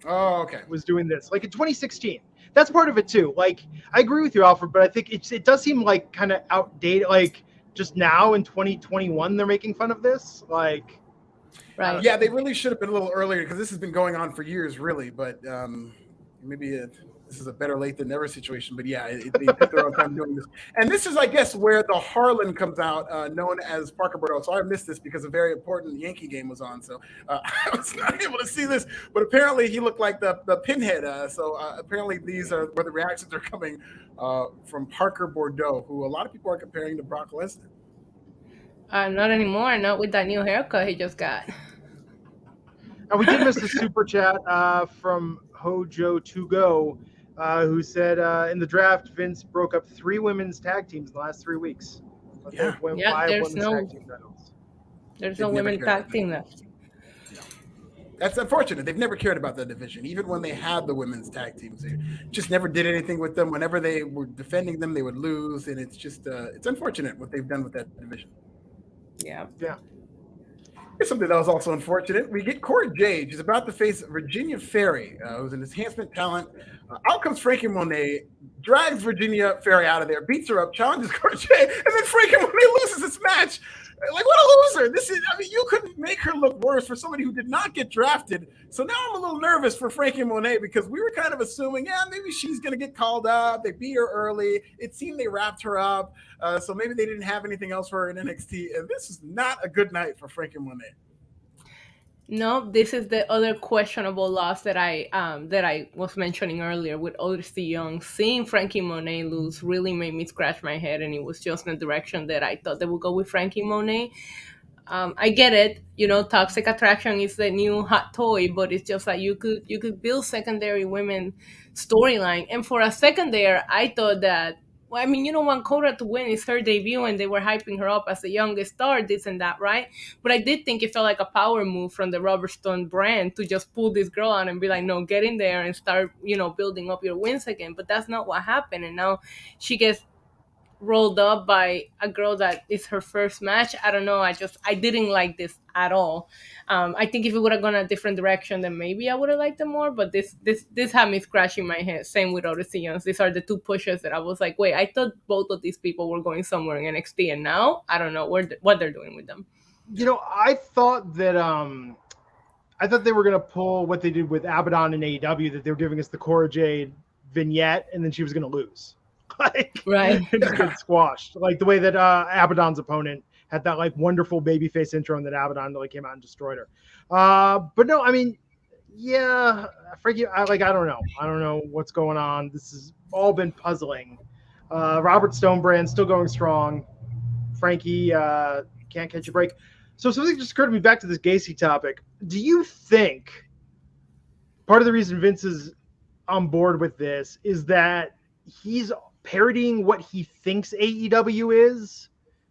Speaker 3: Oh, okay.
Speaker 1: Was doing this like in 2016. That's part of it too. Like I agree with you, Alfred, but I think it does seem like kind of outdated. Like just now in 2021, they're making fun of this. Like,
Speaker 2: right?
Speaker 3: Yeah, they really should have been a little earlier, because this has been going on for years, really. But maybe this is a better late than never situation. But yeah, they took their own time doing this. And this is, I guess, where the Harlan comes out, known as Parker Bordeaux. So I missed this because a very important Yankee game was on. So I was not able to see this. But apparently he looked like the pinhead. So apparently these are where the reactions are coming from Parker Bordeaux, who a lot of people are comparing to Brock Lesnar.
Speaker 2: Not anymore. Not with that new haircut he just got.
Speaker 1: And we did miss a super chat from Hojo To Go, who said in the draft, Vince broke up 3 women's tag teams in the last 3 weeks. But they have
Speaker 2: Yeah,
Speaker 1: 5
Speaker 2: there's
Speaker 1: women's
Speaker 2: no
Speaker 1: tag team titles.
Speaker 2: no women tag team left.
Speaker 3: That's unfortunate. They've never cared about that division. Even when they had the women's tag teams, they just never did anything with them. Whenever they were defending them, they would lose. And it's just, it's unfortunate what they've done with that division.
Speaker 2: Yeah.
Speaker 3: Here's something that was also unfortunate. We get Corey Jade. She's about to face Virginia Ferry, who's an enhancement talent. Out comes Frankie Monet, drags Virginia Ferry out of there, beats her up, challenges Corey Jade, and then Frankie Monet loses this match. Like, what a loser. You couldn't make her look worse for somebody who did not get drafted. So now I'm a little nervous for Frankie Monet because we were kind of assuming, maybe she's going to get called up. They beat her early. It seemed they wrapped her up. So maybe they didn't have anything else for her in NXT. And this is not a good night for Frankie Monet.
Speaker 2: No, this is the other questionable loss that I was mentioning earlier with Odyssey Young. Seeing Frankie Monet lose really made me scratch my head, and it was just in the direction that I thought they would go with Frankie Monet. I get it, toxic attraction is the new hot toy, but it's just like you could build secondary women storyline. And for a second there, I thought that, well, I mean, want Cora to win, it's her debut, and they were hyping her up as the youngest star, this and that, right? But I did think it felt like a power move from the Rubenstein brand to just pull this girl out and be like, no, get in there and start, building up your wins again. But that's not what happened. And now she gets rolled up by a girl that is her first match. I don't know. I didn't like this at all. I think if it would have gone a different direction, then maybe I would have liked it more. But this had me scratching my head. Same with Odyssey Young. These are the 2 pushes that I was like, wait, I thought both of these people were going somewhere in NXT, and now I don't know what they're doing with them.
Speaker 1: I thought that they were gonna pull what they did with Abaddon and AEW, that they were giving us the Cora Jade vignette, and then she was gonna lose.
Speaker 2: Right.
Speaker 1: Just get squashed. Like the way that Abaddon's opponent had that like wonderful babyface intro, and that Abaddon like came out and destroyed her. But no, I mean, Frankie, I don't know. I don't know what's going on. This has all been puzzling. Robert Stonebrand still going strong. Frankie can't catch a break. So something just occurred to me back to this Gacy topic. Do you think part of the reason Vince is on board with this is that he's parodying what he thinks AEW is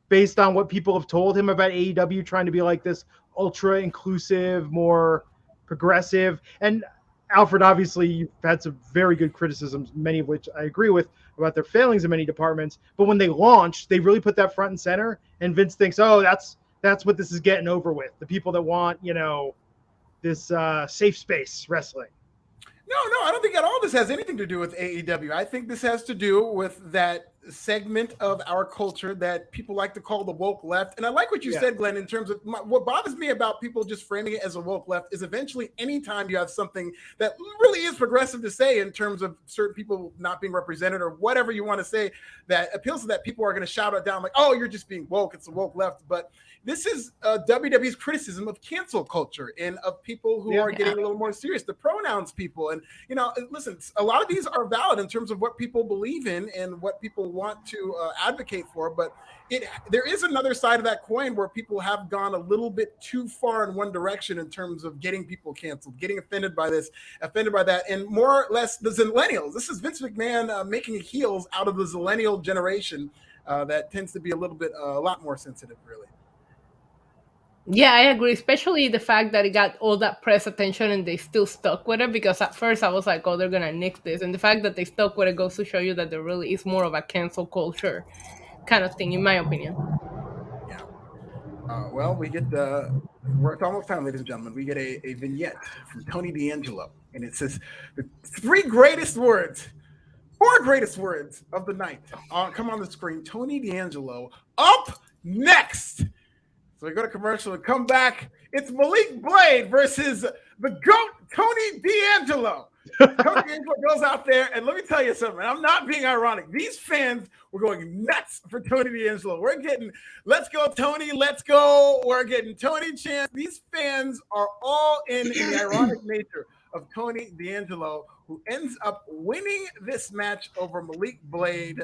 Speaker 1: based on what people have told him about AEW trying to be like this ultra inclusive, more progressive? And Alfred, obviously, you've had some very good criticisms, many of which I agree with, about their failings in many departments. But when they launched, they really put that front and center. And Vince thinks, oh, that's what this is getting over with. The people that want, this safe space wrestling.
Speaker 3: No, I don't think at all this has anything to do with AEW. I think this has to do with that segment of our culture that people like to call the woke left. And I like what you said, Glenn, in terms of what bothers me about people just framing it as a woke left is eventually anytime you have something that really is progressive to say in terms of certain people not being represented or whatever you want to say that appeals to that, people are going to shout it down like, oh, you're just being woke. It's a woke left. But this is WWE's criticism of cancel culture and of people who are getting a little more serious, the pronouns people. And, listen, a lot of these are valid in terms of what people believe in and what people want to advocate for. But there is another side of that coin where people have gone a little bit too far in one direction in terms of getting people canceled, getting offended by this, offended by that, and more or less the Zillennials. This is Vince McMahon making heels out of the Zillennial generation that tends to be a lot more sensitive, really.
Speaker 2: Yeah, I agree, especially the fact that it got all that press attention and they still stuck with it, because at first I was like, oh, they're going to nix this. And the fact that they stuck with it goes to show you that there really is more of a cancel culture kind of thing, in my opinion.
Speaker 3: Yeah. Well, we get it's almost time, ladies and gentlemen. We get a vignette from Tony D'Angelo, and it says the 4 greatest words of the night. Come on the screen. Tony D'Angelo up next. So we go to commercial and come back. It's Malik Blade versus the GOAT, Tony D'Angelo. Tony D'Angelo goes out there, and let me tell you something. I'm not being ironic. These fans were going nuts for Tony D'Angelo. We're getting, let's go, Tony, let's go. We're getting Tony chants. These fans are all in the ironic nature of Tony D'Angelo who ends up winning this match over Malik Blade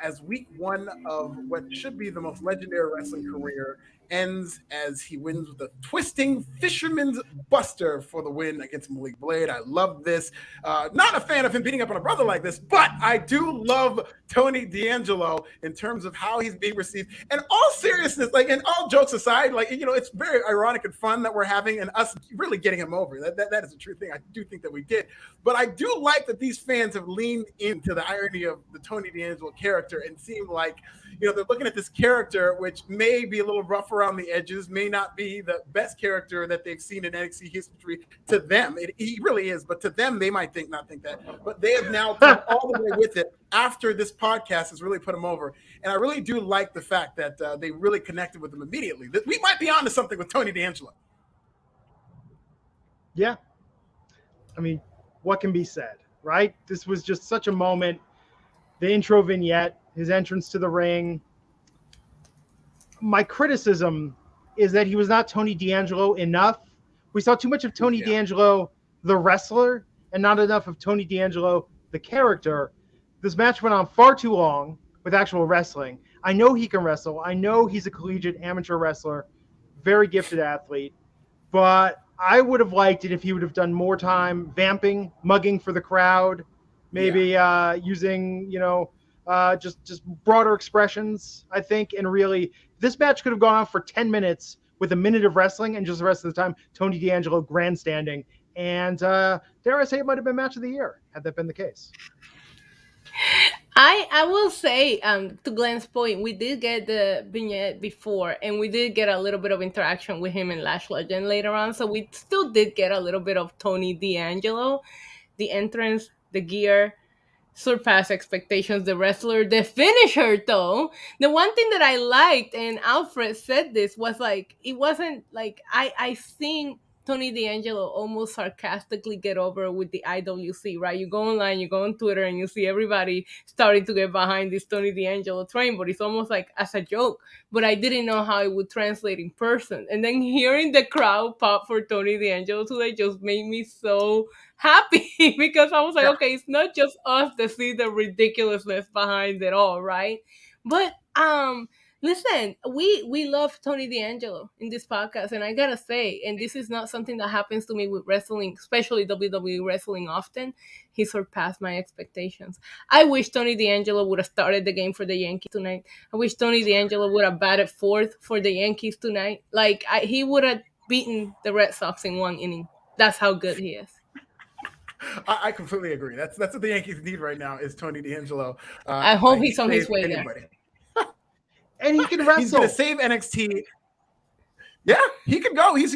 Speaker 3: as week one of what should be the most legendary wrestling career ends as he wins with a twisting fisherman's buster for the win against Malik Blade. I love this. Not a fan of him beating up on a brother like this, but I do love Tony D'Angelo in terms of how he's being received. And all seriousness, like, and all jokes aside, like, you know, it's very ironic and fun that we're having and us really getting him over. That is a true thing. I do think that we did. But I do like that these fans have leaned into the irony of the Tony D'Angelo character and seem like, you know, they're looking at this character, which may be a little rough around the edges, may not be the best character that they've seen in NXT history. To them, he really is, but to them, they might not think that. But they have now come all the way with it after this podcast has really put them over. And I really do like the fact that they really connected with him immediately. We might be onto something with Tony D'Angelo.
Speaker 1: Yeah. I mean, what can be said, right? This was just such a moment. The intro vignette, his entrance to the ring. My criticism is that he was not Tony D'Angelo enough. We saw too much of Tony D'Angelo, the wrestler, and not enough of Tony D'Angelo, the character. This match went on far too long with actual wrestling. I know he can wrestle. I know he's a collegiate amateur wrestler, very gifted athlete, but I would have liked it if he would have done more time vamping, mugging for the crowd, maybe using, just broader expressions, I think. And really, this match could have gone on for 10 minutes with a minute of wrestling and just the rest of the time, Tony D'Angelo grandstanding. And dare I say it might have been match of the year, had that been the case.
Speaker 2: I will say, to Glenn's point, we did get the vignette before, and we did get a little bit of interaction with him and Lash Legend later on, so we still did get a little bit of Tony D'Angelo. The entrance, the gear, surpassed expectations. The wrestler, the finisher, though. The one thing that I liked, and Alfred said this, was like, it wasn't like, I think Tony D'Angelo almost sarcastically get over with the IWC, right? You go online, you go on Twitter, and you see everybody starting to get behind this Tony D'Angelo train, but it's almost like as a joke. But I didn't know how it would translate in person. And then hearing the crowd pop for Tony D'Angelo today just made me so happy because I was like, okay, it's not just us that see the ridiculousness behind it all, right? But listen, we love Tony D'Angelo in this podcast, and I gotta say, and this is not something that happens to me with wrestling, especially WWE wrestling often, he surpassed my expectations. I wish Tony D'Angelo would have started the game for the Yankees tonight. I wish Tony D'Angelo would have batted fourth for the Yankees tonight. Like, he would have beaten the Red Sox in one inning. That's how good he is.
Speaker 3: I completely agree. That's what the Yankees need right now is Tony D'Angelo.
Speaker 2: I hope he's on his way there.
Speaker 1: And he can wrestle.
Speaker 3: He's going to save NXT. Yeah, he can go. He's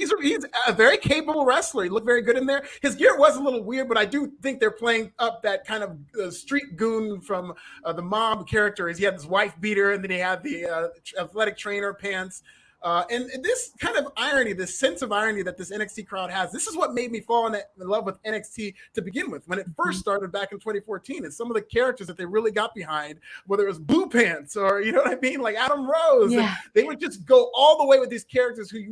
Speaker 3: a very capable wrestler. He looked very good in there. His gear was a little weird, but I do think they're playing up that kind of street goon from the Mob character. He had this wife beater, and then he had the athletic trainer pants. And this kind of irony, this sense of irony that this NXT crowd has, this is what made me fall in love with NXT to begin with when it first started back in 2014. And some of the characters that they really got behind, whether it was Blue Pants or, you know what I mean, like Adam Rose, and they would just go all the way with these characters who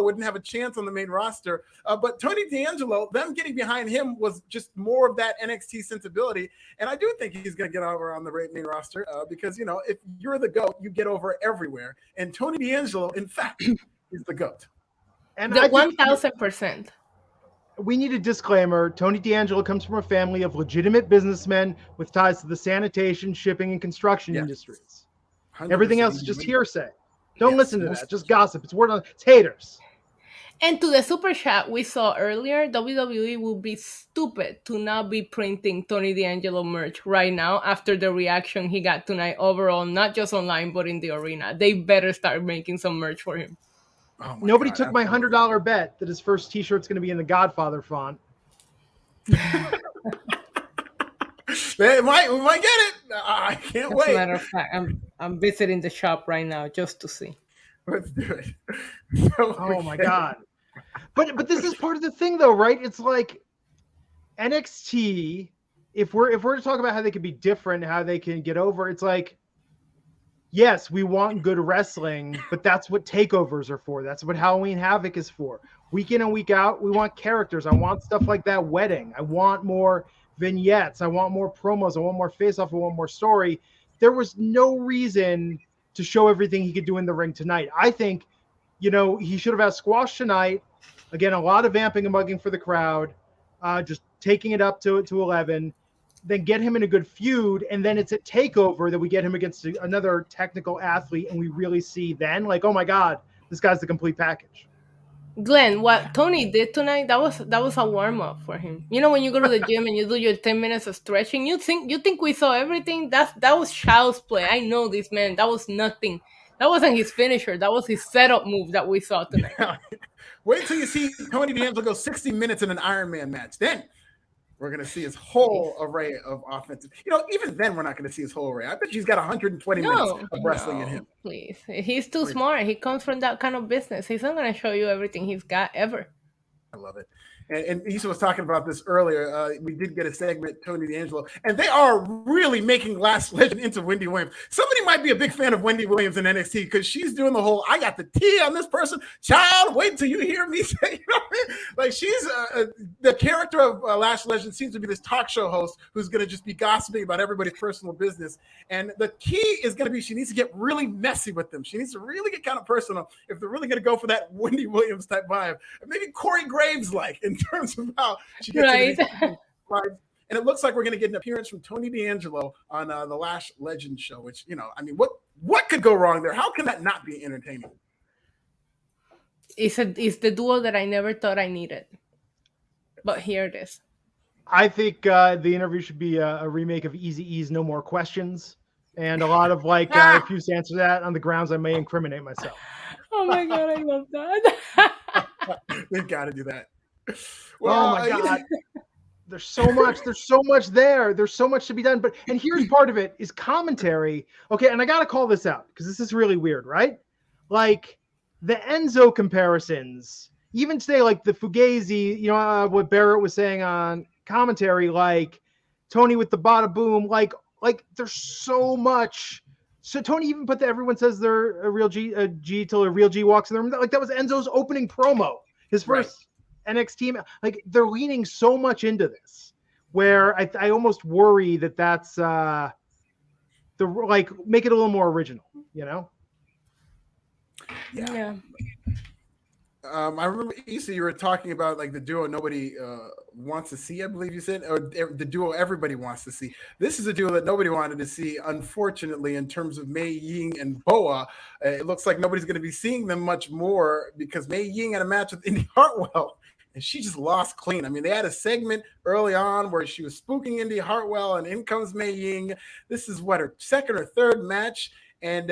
Speaker 3: wouldn't have a chance on the main roster. But Tony D'Angelo, them getting behind him was just more of that NXT sensibility. And I do think he's going to get over on the main roster because, if you're the GOAT, you get over everywhere. And Tony D'Angelo, in fact, is the GOAT.
Speaker 2: And 1,000%.
Speaker 1: We need a disclaimer. Tony D'Angelo comes from a family of legitimate businessmen with ties to the sanitation, shipping, and construction industries. Everything else is just hearsay. Don't listen to that. Just gossip. It's word on. It's haters.
Speaker 2: And to the super chat we saw earlier, WWE will be stupid to not be printing Tony D'Angelo merch right now after the reaction he got tonight overall, not just online, but in the arena. They better start making some merch for him.
Speaker 1: Nobody took my $100 bet that his first t-shirt's going to be in the Godfather font.
Speaker 3: We might get it. I can't wait.
Speaker 2: As a matter of fact, I'm visiting the shop right now just to see.
Speaker 3: Let's do it.
Speaker 1: Oh my God. But this is part of the thing though, right? It's like NXT, if we're to talk about how they can be different, how they can get over, it's like, yes, we want good wrestling, but that's what takeovers are for. That's what Halloween Havoc is for. Week in and week out, we want characters. I want stuff like that wedding. I want more vignettes. I want more promos. I want more face-off. I want more story. There was no reason to show everything he could do in the ring tonight. I think, he should have had squash tonight. Again, a lot of vamping and mugging for the crowd, just taking it up to 11. Then get him in a good feud, and then it's a takeover that we get him against another technical athlete, and we really see then, like, oh my God, this guy's the complete package.
Speaker 2: Glenn, what Tony did tonight, that was a warm up for him. When you go to the gym and you do your 10 minutes of stretching, you think we saw everything? That was child's play. I know this man. That was nothing. That wasn't his finisher. That was his setup move that we saw tonight.
Speaker 3: Wait till you see Tony D'Angelo go 60 minutes in an Iron Man match. Then we're going to see his whole array of offensive. Even then, we're not going to see his whole array. I bet he's got 120 minutes of wrestling in him.
Speaker 2: Please. He's too smart. He comes from that kind of business. He's not going to show you everything he's got ever.
Speaker 3: I love it. And Issa was talking about this earlier. We did get a segment, Tony D'Angelo, and they are really making Lash Legend into Wendy Williams. Somebody might be a big fan of Wendy Williams in NXT because she's doing the whole, I got the tea on this person. Child, wait until you hear me say, what I mean? Like, she's the character of Lash Legend seems to be this talk show host who's going to just be gossiping about everybody's personal business. And the key is going to be she needs to get really messy with them. She needs to really get kind of personal if they're really going to go for that Wendy Williams type vibe. Maybe Corey Graves like in terms of how she gets right. And it looks like we're going to get an appearance from Tony D'Angelo on the Lash Legend show, which, what could go wrong there? How can that not be entertaining?
Speaker 2: It's the duo that I never thought I needed. But here it is.
Speaker 1: I think the interview should be a remake of Eazy-E's No More Questions. And a lot of refuse to answer that on the grounds I may incriminate myself.
Speaker 2: Oh my God, I love that.
Speaker 3: We've got to do that.
Speaker 1: Well, oh my God. There's so much there. There's so much to be done. And here's part of it is commentary. Okay, and I got to call this out because this is really weird, right? Like the Enzo comparisons, even today, like the Fugazi, what Barrett was saying on commentary, like Tony with the bada boom, like there's so much. So Tony even put that everyone says they're a real G till a real G walks in the room. Like that was Enzo's opening promo, his first NXT. Like they're leaning so much into this, where I almost worry that's make it a little more original,
Speaker 2: Yeah.
Speaker 3: I remember, Issa, you were talking about like the duo nobody wants to see, I believe you said, or the duo everybody wants to see. This is a duo that nobody wanted to see, unfortunately, in terms of Mei Ying and Boa. It looks like nobody's going to be seeing them much more because Mei Ying had a match with Indy Hartwell, and she just lost clean. I mean, they had a segment early on where she was spooking Indy Hartwell, and in comes Mei Ying. This is her second or third match, and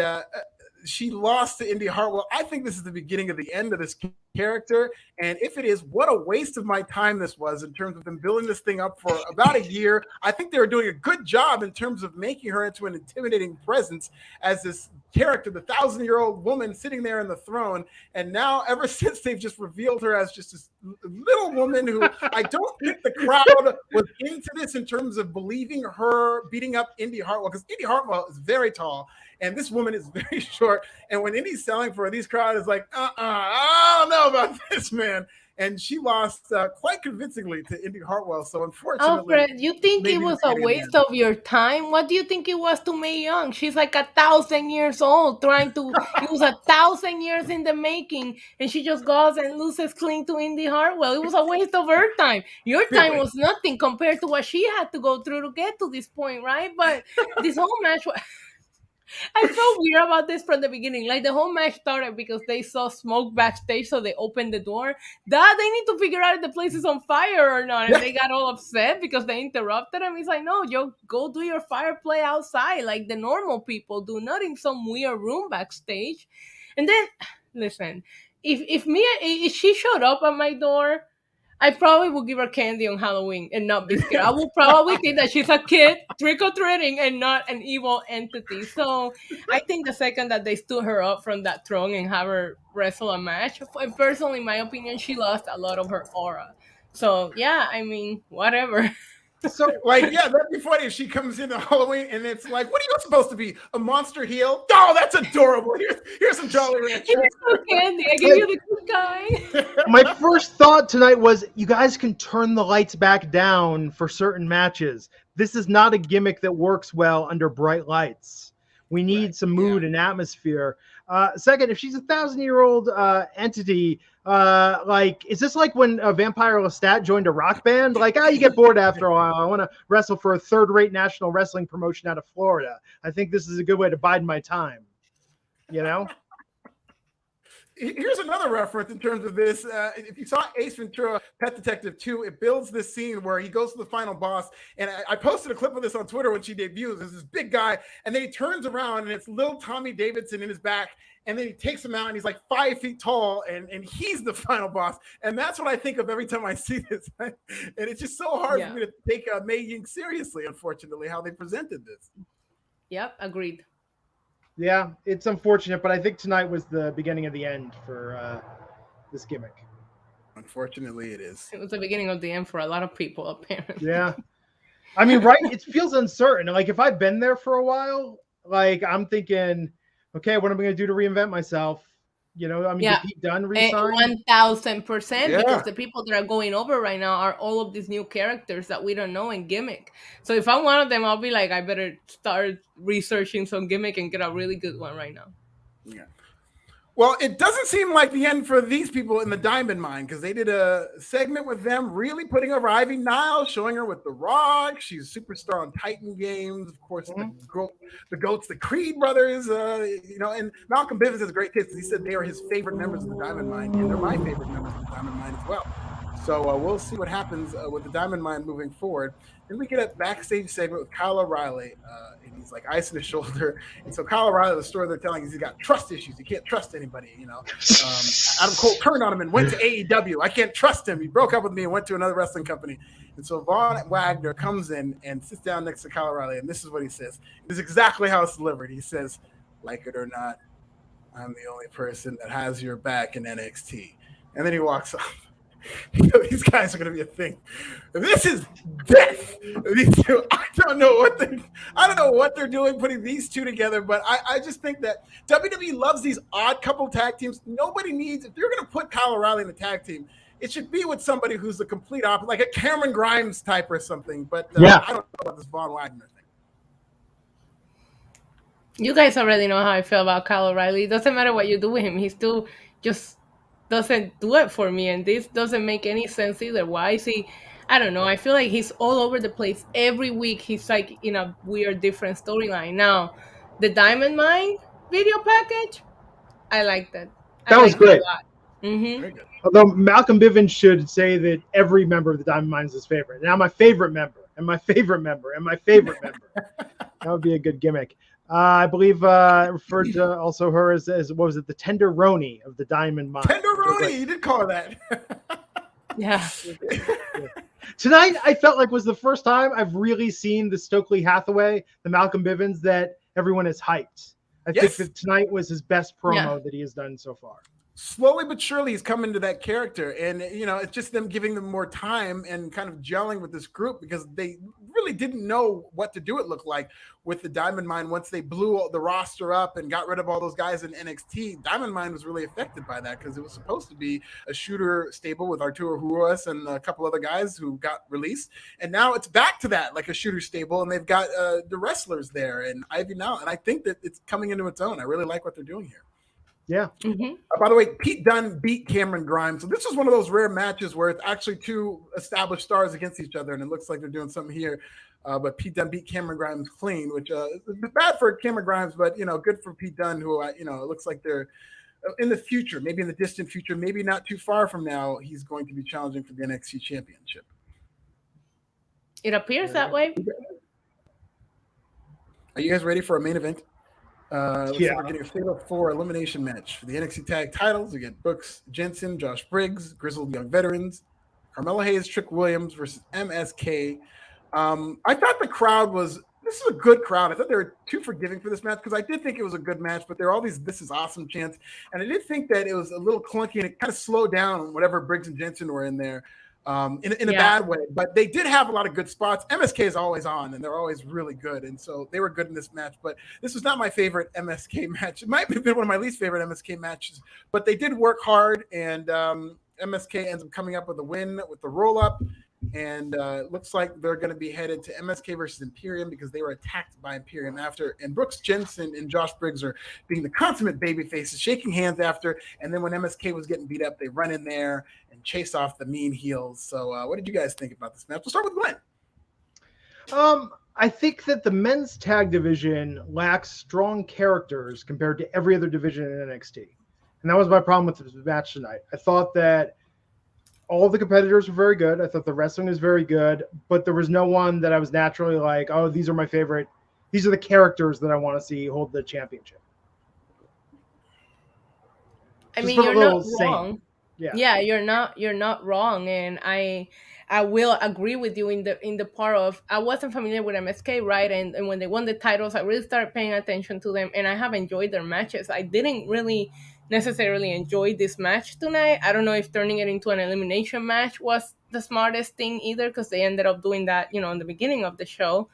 Speaker 3: she lost to Indy Hartwell. I think this is the beginning of the end of this character. And if it is, what a waste of my time this was in terms of them building this thing up for about a year. I think they were doing a good job in terms of making her into an intimidating presence as this character, the 1,000-year-old woman sitting there in the throne. And now, ever since they've just revealed her as just this little woman who I don't think the crowd was into this in terms of believing her beating up Indy Hartwell, because Indy Hartwell is very tall and this woman is very short. And when Indy's selling for her, these crowd is like, I don't know about this, man. And she lost quite convincingly to Indy Hartwell. So unfortunately,
Speaker 2: Alfred, you think it was a waste of your time? What do you think it was to Mae Young? She's like 1,000 years old, trying to use 1,000 years in the making, and she just goes and loses clean to Indy Hartwell. It was a waste of her time. Your time was nothing compared to what she had to go through to get to this point, right? But this whole match was... I felt weird about this from the beginning. Like the whole match started because they saw smoke backstage, so they opened the door. That they need to figure out if the place is on fire or not. And they got all upset because they interrupted him. He's like, no, you go do your fire play outside like the normal people do, not in some weird room backstage. And then, listen, if she showed up at my door, I probably would give her candy on Halloween and not be scared. I will probably think that she's a kid trick-or-treating and not an evil entity. So I think the second that they stood her up from that throne and have her wrestle a match, personally, in my opinion, she lost a lot of her aura. So, yeah, I mean, whatever.
Speaker 1: So,
Speaker 3: like, yeah, that'd be funny if she comes into Halloween and it's like, what are you supposed to be? A monster heel? Oh, that's adorable. Here's some Jolly Ranchers.
Speaker 2: Here's some candy. I give you the good guy.
Speaker 1: my first thought tonight was, you guys can turn the lights back down for certain matches. This is not a gimmick that works well under bright lights. We need some mood and atmosphere. Second, if she's a 1,000-year-old entity, like, is this like when Vampire Lestat joined a rock band? Like, you get bored after a while. I want to wrestle for a third-rate national wrestling promotion out of Florida. I think this is a good way to bide my time. You know?
Speaker 3: Here's another reference in terms of this. If you saw Ace Ventura, Pet Detective 2, it builds this scene where he goes to the final boss. And I posted a clip of this on Twitter when she debuts. There's this big guy, and then he turns around, and it's little Tommy Davidson in his back. And then he takes him out, and he's like 5 feet tall, and he's the final boss. And that's what I think of every time I see this. And it's just so hard for me to take Mei Ying seriously, unfortunately, how they presented this.
Speaker 2: Yep, agreed.
Speaker 1: Yeah, it's unfortunate, but I think tonight was the beginning of the end for this gimmick.
Speaker 3: Unfortunately, it is.
Speaker 2: It was the beginning of the end for a lot of people, apparently.
Speaker 1: Yeah. I mean, right? It feels uncertain. Like, if I've been there for a while, like, I'm thinking, okay, what am I going to do to reinvent myself? You know, I mean, did Pete Dunne resign?
Speaker 2: 1,000%, because the people that are going over right now are all of these new characters that we don't know in gimmick. So if I'm one of them, I'll be like, I better start researching some gimmick and get a really good one right now.
Speaker 3: Yeah. Well, it doesn't seem like the end for these people in the Diamond Mine, because they did a segment with them really putting over Ivy Nile, showing her with The Rock. She's a superstar on Titan Games. Of course, the GOATs, the Creed brothers, you know, and Malcolm Bivens has a great taste because he said they are his favorite members of the Diamond Mine, and they're my favorite members of the Diamond Mine as well. So we'll see what happens with the Diamond Mine moving forward. Then we get a backstage segment with Kyle O'Reilly, and he's like icing his shoulder. And so Kyle O'Reilly, the story they're telling is he's got trust issues. He can't trust anybody, you know. Adam Cole turned on him and went to AEW. I can't trust him. He broke up with me and went to another wrestling company. And so Von Wagner comes in and sits down next to Kyle O'Reilly, and this is what he says. This is exactly how it's delivered. He says, like it or not, I'm the only person that has your back in NXT. And then he walks off. You know, these guys are going to be a thing. This is death. These two, I don't know what they're doing putting these two together, but I just think that WWE loves these odd couple tag teams. Nobody needs, if you're going to put Kyle O'Reilly in a tag team, it should be with somebody who's the complete opposite, like a Cameron Grimes type or something. But I don't know about this Von Wagner thing.
Speaker 2: You guys already know how I feel about Kyle O'Reilly. It doesn't matter what you do with him. He still just doesn't do it for me, and this doesn't make any sense either. Why is he? I don't know. I feel like he's all over the place. Every week he's like in a weird, different storyline. Now, the Diamond Mine video package, I like that.
Speaker 1: That was great.
Speaker 2: Mm-hmm.
Speaker 1: Although Malcolm Bivens should say that every member of the Diamond Mine is his favorite. Now my favorite member, and my favorite member, and my favorite member. That would be a good gimmick. I believe referred to also her as what was it, the Tenderoni of the Diamond Mine.
Speaker 3: Tenderoni, you did call her that.
Speaker 2: Yeah.
Speaker 1: Tonight, I felt like was the first time I've really seen the Stokely Hathaway, the Malcolm Bivens that everyone is hyped. I think that tonight was his best promo that he has done so far.
Speaker 3: Slowly but surely he's coming to that character, and you know, it's just them giving them more time and kind of gelling with this group, because they really didn't know what to do it looked like with the Diamond Mine once they blew the roster up and got rid of all those guys in NXT. Diamond Mine was really affected by that because it was supposed to be a shooter stable with Arturo Ruas and a couple other guys who got released, and now it's back to that, like a shooter stable, and they've got the wrestlers there and Ivy now, and I think that it's coming into its own. I really like what they're doing here.
Speaker 1: Yeah.
Speaker 2: Mm-hmm.
Speaker 3: By the way, Pete Dunne beat Cameron Grimes. So this was one of those rare matches where it's actually two established stars against each other, and it looks like they're doing something here. But Pete Dunne beat Cameron Grimes clean, which is bad for Cameron Grimes, but, you know, good for Pete Dunne, who, you know, it looks like they're in the future, maybe in the distant future, maybe not too far from now, he's going to be challenging for the NXT championship.
Speaker 2: It appears that way.
Speaker 3: Are you guys ready for a main event? Looks
Speaker 1: Yeah.
Speaker 3: like we're getting a Fatal 4 elimination match for the NXT tag titles. We get Brooks Jensen, Josh Briggs, Grizzled Young Veterans, Carmelo Hayes, Trick Williams versus MSK. I thought the crowd this is a good crowd. I thought they were too forgiving for this match because I did think it was a good match, but there are all these "this is awesome" chants, and I did think that it was a little clunky and it kind of slowed down whenever Briggs and Jensen were in there. in a bad way. But they did have a lot of good spots. MSK is always on, and they're always really good. And so they were good in this match. But this was not my favorite MSK match. It might have been one of my least favorite MSK matches. But they did work hard, and MSK ends up coming up with a win with the roll-up. And it looks like they're going to be headed to MSK versus Imperium because they were attacked by Imperium after. And Brooks Jensen and Josh Briggs are being the consummate baby faces, shaking hands after. And then when MSK was getting beat up, they run in there and chase off the mean heels. So what did you guys think about this match? We'll start with Glenn.
Speaker 1: I think that the men's tag division lacks strong characters compared to every other division in NXT. And that was my problem with this match tonight. I thought that all the competitors were very good. I thought the wrestling was very good, but there was no one that I was naturally like, oh, these are my favorite. These are the characters that I want to see hold the championship.
Speaker 2: I mean, you're not wrong. Yeah, you're not wrong, and I will agree with you in the part of I wasn't familiar with MSK, right? And when they won the titles, I really started paying attention to them, and I have enjoyed their matches. I didn't really necessarily enjoy this match tonight. I don't know if turning it into an elimination match was the smartest thing either, because they ended up doing that, in the beginning of the show.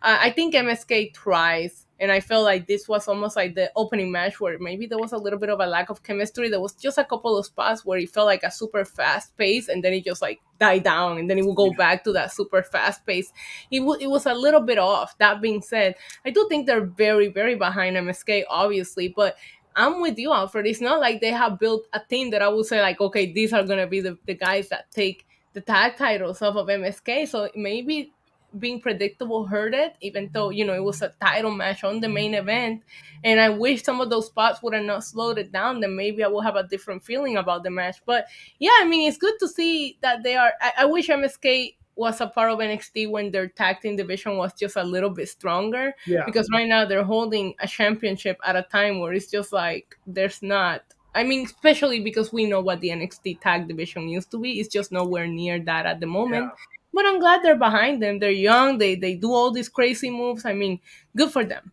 Speaker 2: I think MSK tries, and I felt like this was almost like the opening match where maybe there was a little bit of a lack of chemistry. There was just a couple of spots where it felt like a super fast pace, and then it just like died down, and then it would go back to that super fast pace. It was a little bit off. That being said, I do think they're very, very behind MSK, obviously, but I'm with you, Alfred. It's not like they have built a team that I would say like, okay, these are going to be the guys that take the tag titles off of MSK. So maybe being predictable hurt it, even though, it was a title match on the main event. And I wish some of those spots would have not slowed it down. Then maybe I will have a different feeling about the match. But yeah, I mean, it's good to see that they are. I wish MSK was a part of NXT when their tag team division was just a little bit stronger.
Speaker 1: Yeah.
Speaker 2: Because right now they're holding a championship at a time where it's just like there's not. I mean, especially because we know what the NXT tag division used to be. It's just nowhere near that at the moment. Yeah. But I'm glad they're behind them. They're young. They do all these crazy moves. I mean, good for them.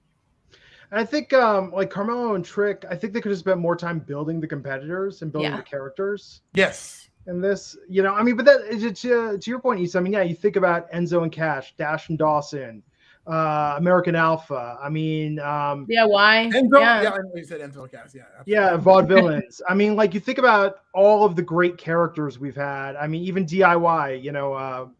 Speaker 1: And I think like Carmelo and Trick, I think they could have spent more time building the competitors and building the characters.
Speaker 3: Yes.
Speaker 1: And this, I mean, but that to your point, Issa, I mean, yeah, you think about Enzo and Cash, Dash and Dawson, American Alpha. I mean,
Speaker 2: why?
Speaker 3: Enzo, I know you said Enzo and Cash. Yeah, absolutely.
Speaker 1: Yeah, Vaudevillains. I mean, like you think about all of the great characters we've had. I mean, even DIY,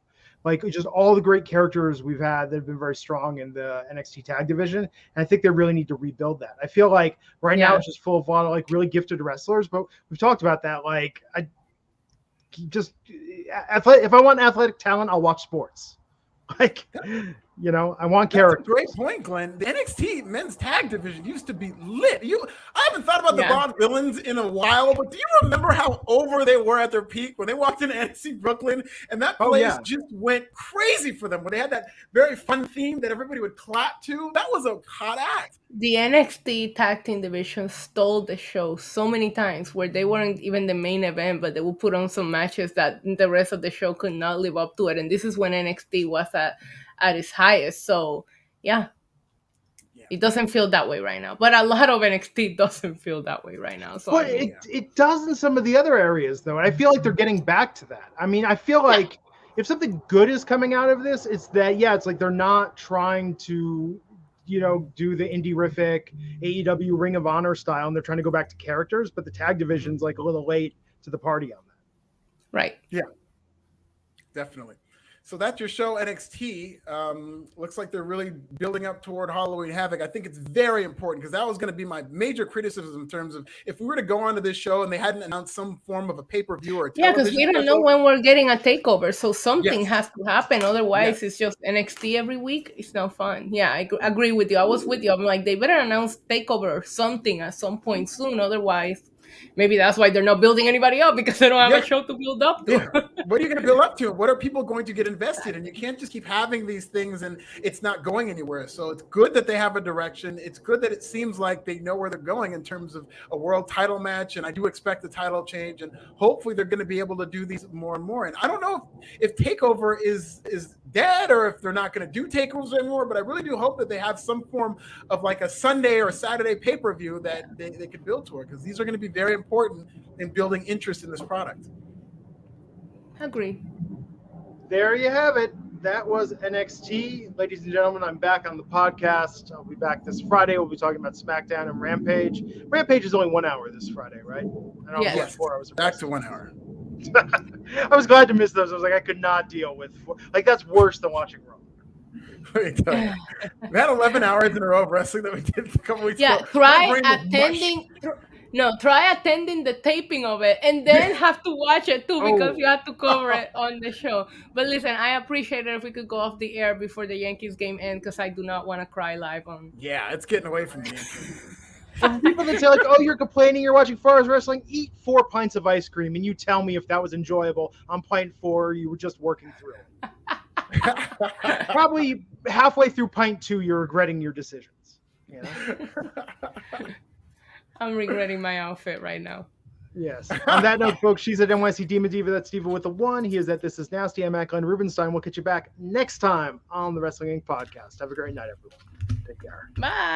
Speaker 1: like just all the great characters we've had that have been very strong in the NXT tag division. And I think they really need to rebuild that. I feel like right now it's just full of a lot of like really gifted wrestlers, but we've talked about that. Like if I want athletic talent, I'll watch sports. Like, I want characters.
Speaker 3: That's a great point, Glenn. The NXT men's tag division used to be lit. I haven't thought about the Vaudevillains in a while, but do you remember how over they were at their peak when they walked into NXT Brooklyn and that place just went crazy for them when they had that very fun theme that everybody would clap to? That was a hot act.
Speaker 2: The NXT tag team division stole the show so many times where they weren't even the main event, but they would put on some matches that the rest of the show could not live up to it. And this is when NXT was at its highest. So it doesn't feel that way right now, but a lot of NXT doesn't feel that way right now. So
Speaker 1: it does in some of the other areas though. And I feel like they're getting back to that. I mean, I feel like if something good is coming out of this, it's that, it's like they're not trying to, do the indie-rific AEW Ring of Honor style, and they're trying to go back to characters, but the tag division's like a little late to the party on that.
Speaker 2: Right.
Speaker 3: Yeah, definitely. So that's your show, NXT. Looks like they're really building up toward Halloween Havoc. I think it's very important because that was going to be my major criticism in terms of if we were to go onto this show and they hadn't announced some form of a pay-per-view or a television
Speaker 2: because we don't know when we're getting a takeover. So something has to happen. Otherwise, it's just NXT every week. It's not fun. Yeah, I agree with you. I was with you. I'm like, they better announce takeover or something at some point soon. Otherwise, maybe that's why they're not building anybody up because they don't have a show to build up to.
Speaker 3: What are you going to build up to? What are people going to get invested in? You can't just keep having these things and it's not going anywhere. So it's good that they have a direction. It's good that it seems like they know where they're going in terms of a world title match. And I do expect the title change. And hopefully they're going to be able to do these more and more. And I don't know if TakeOver is dead or if they're not going to do takeovers anymore, but I really do hope that they have some form of like a Sunday or Saturday pay-per-view that they could build toward, because these are going to be very important in building interest in this product.
Speaker 2: Agree.
Speaker 1: There you have it. That was NXT. Ladies and gentlemen, I'm back on the podcast. I'll be back this Friday. We'll be talking about SmackDown and Rampage. Rampage is only 1 hour this Friday, right? I know
Speaker 2: Yes.
Speaker 1: 4 hours.
Speaker 3: Back to 1 hour.
Speaker 1: I was glad to miss those. I was like, I could not deal with that's worse than watching Raw.
Speaker 3: We had 11 hours in a row of wrestling that we did a couple weeks ago.
Speaker 2: Try attending the taping of it and then have to watch it too because you have to cover it on the show. But listen, I appreciate it if we could go off the air before the Yankees game ends because I do not want to cry live on.
Speaker 3: Yeah, it's getting away from me.
Speaker 1: For people that say like, oh, you're complaining, you're watching Far As Wrestling, eat 4 pints of ice cream and you tell me if that was enjoyable. On pint 4, you were just working through it. Probably halfway through pint 2, you're regretting your decisions. You know?
Speaker 2: I'm regretting my outfit right now.
Speaker 1: Yes. On that note, folks, she's at NYC Demon Diva. That's Diva with the 1. He is at This Is Nasty. I'm at Glenn Rubenstein. We'll catch you back next time on the Wrestling Inc. podcast. Have a great night, everyone. Take care.
Speaker 2: Bye.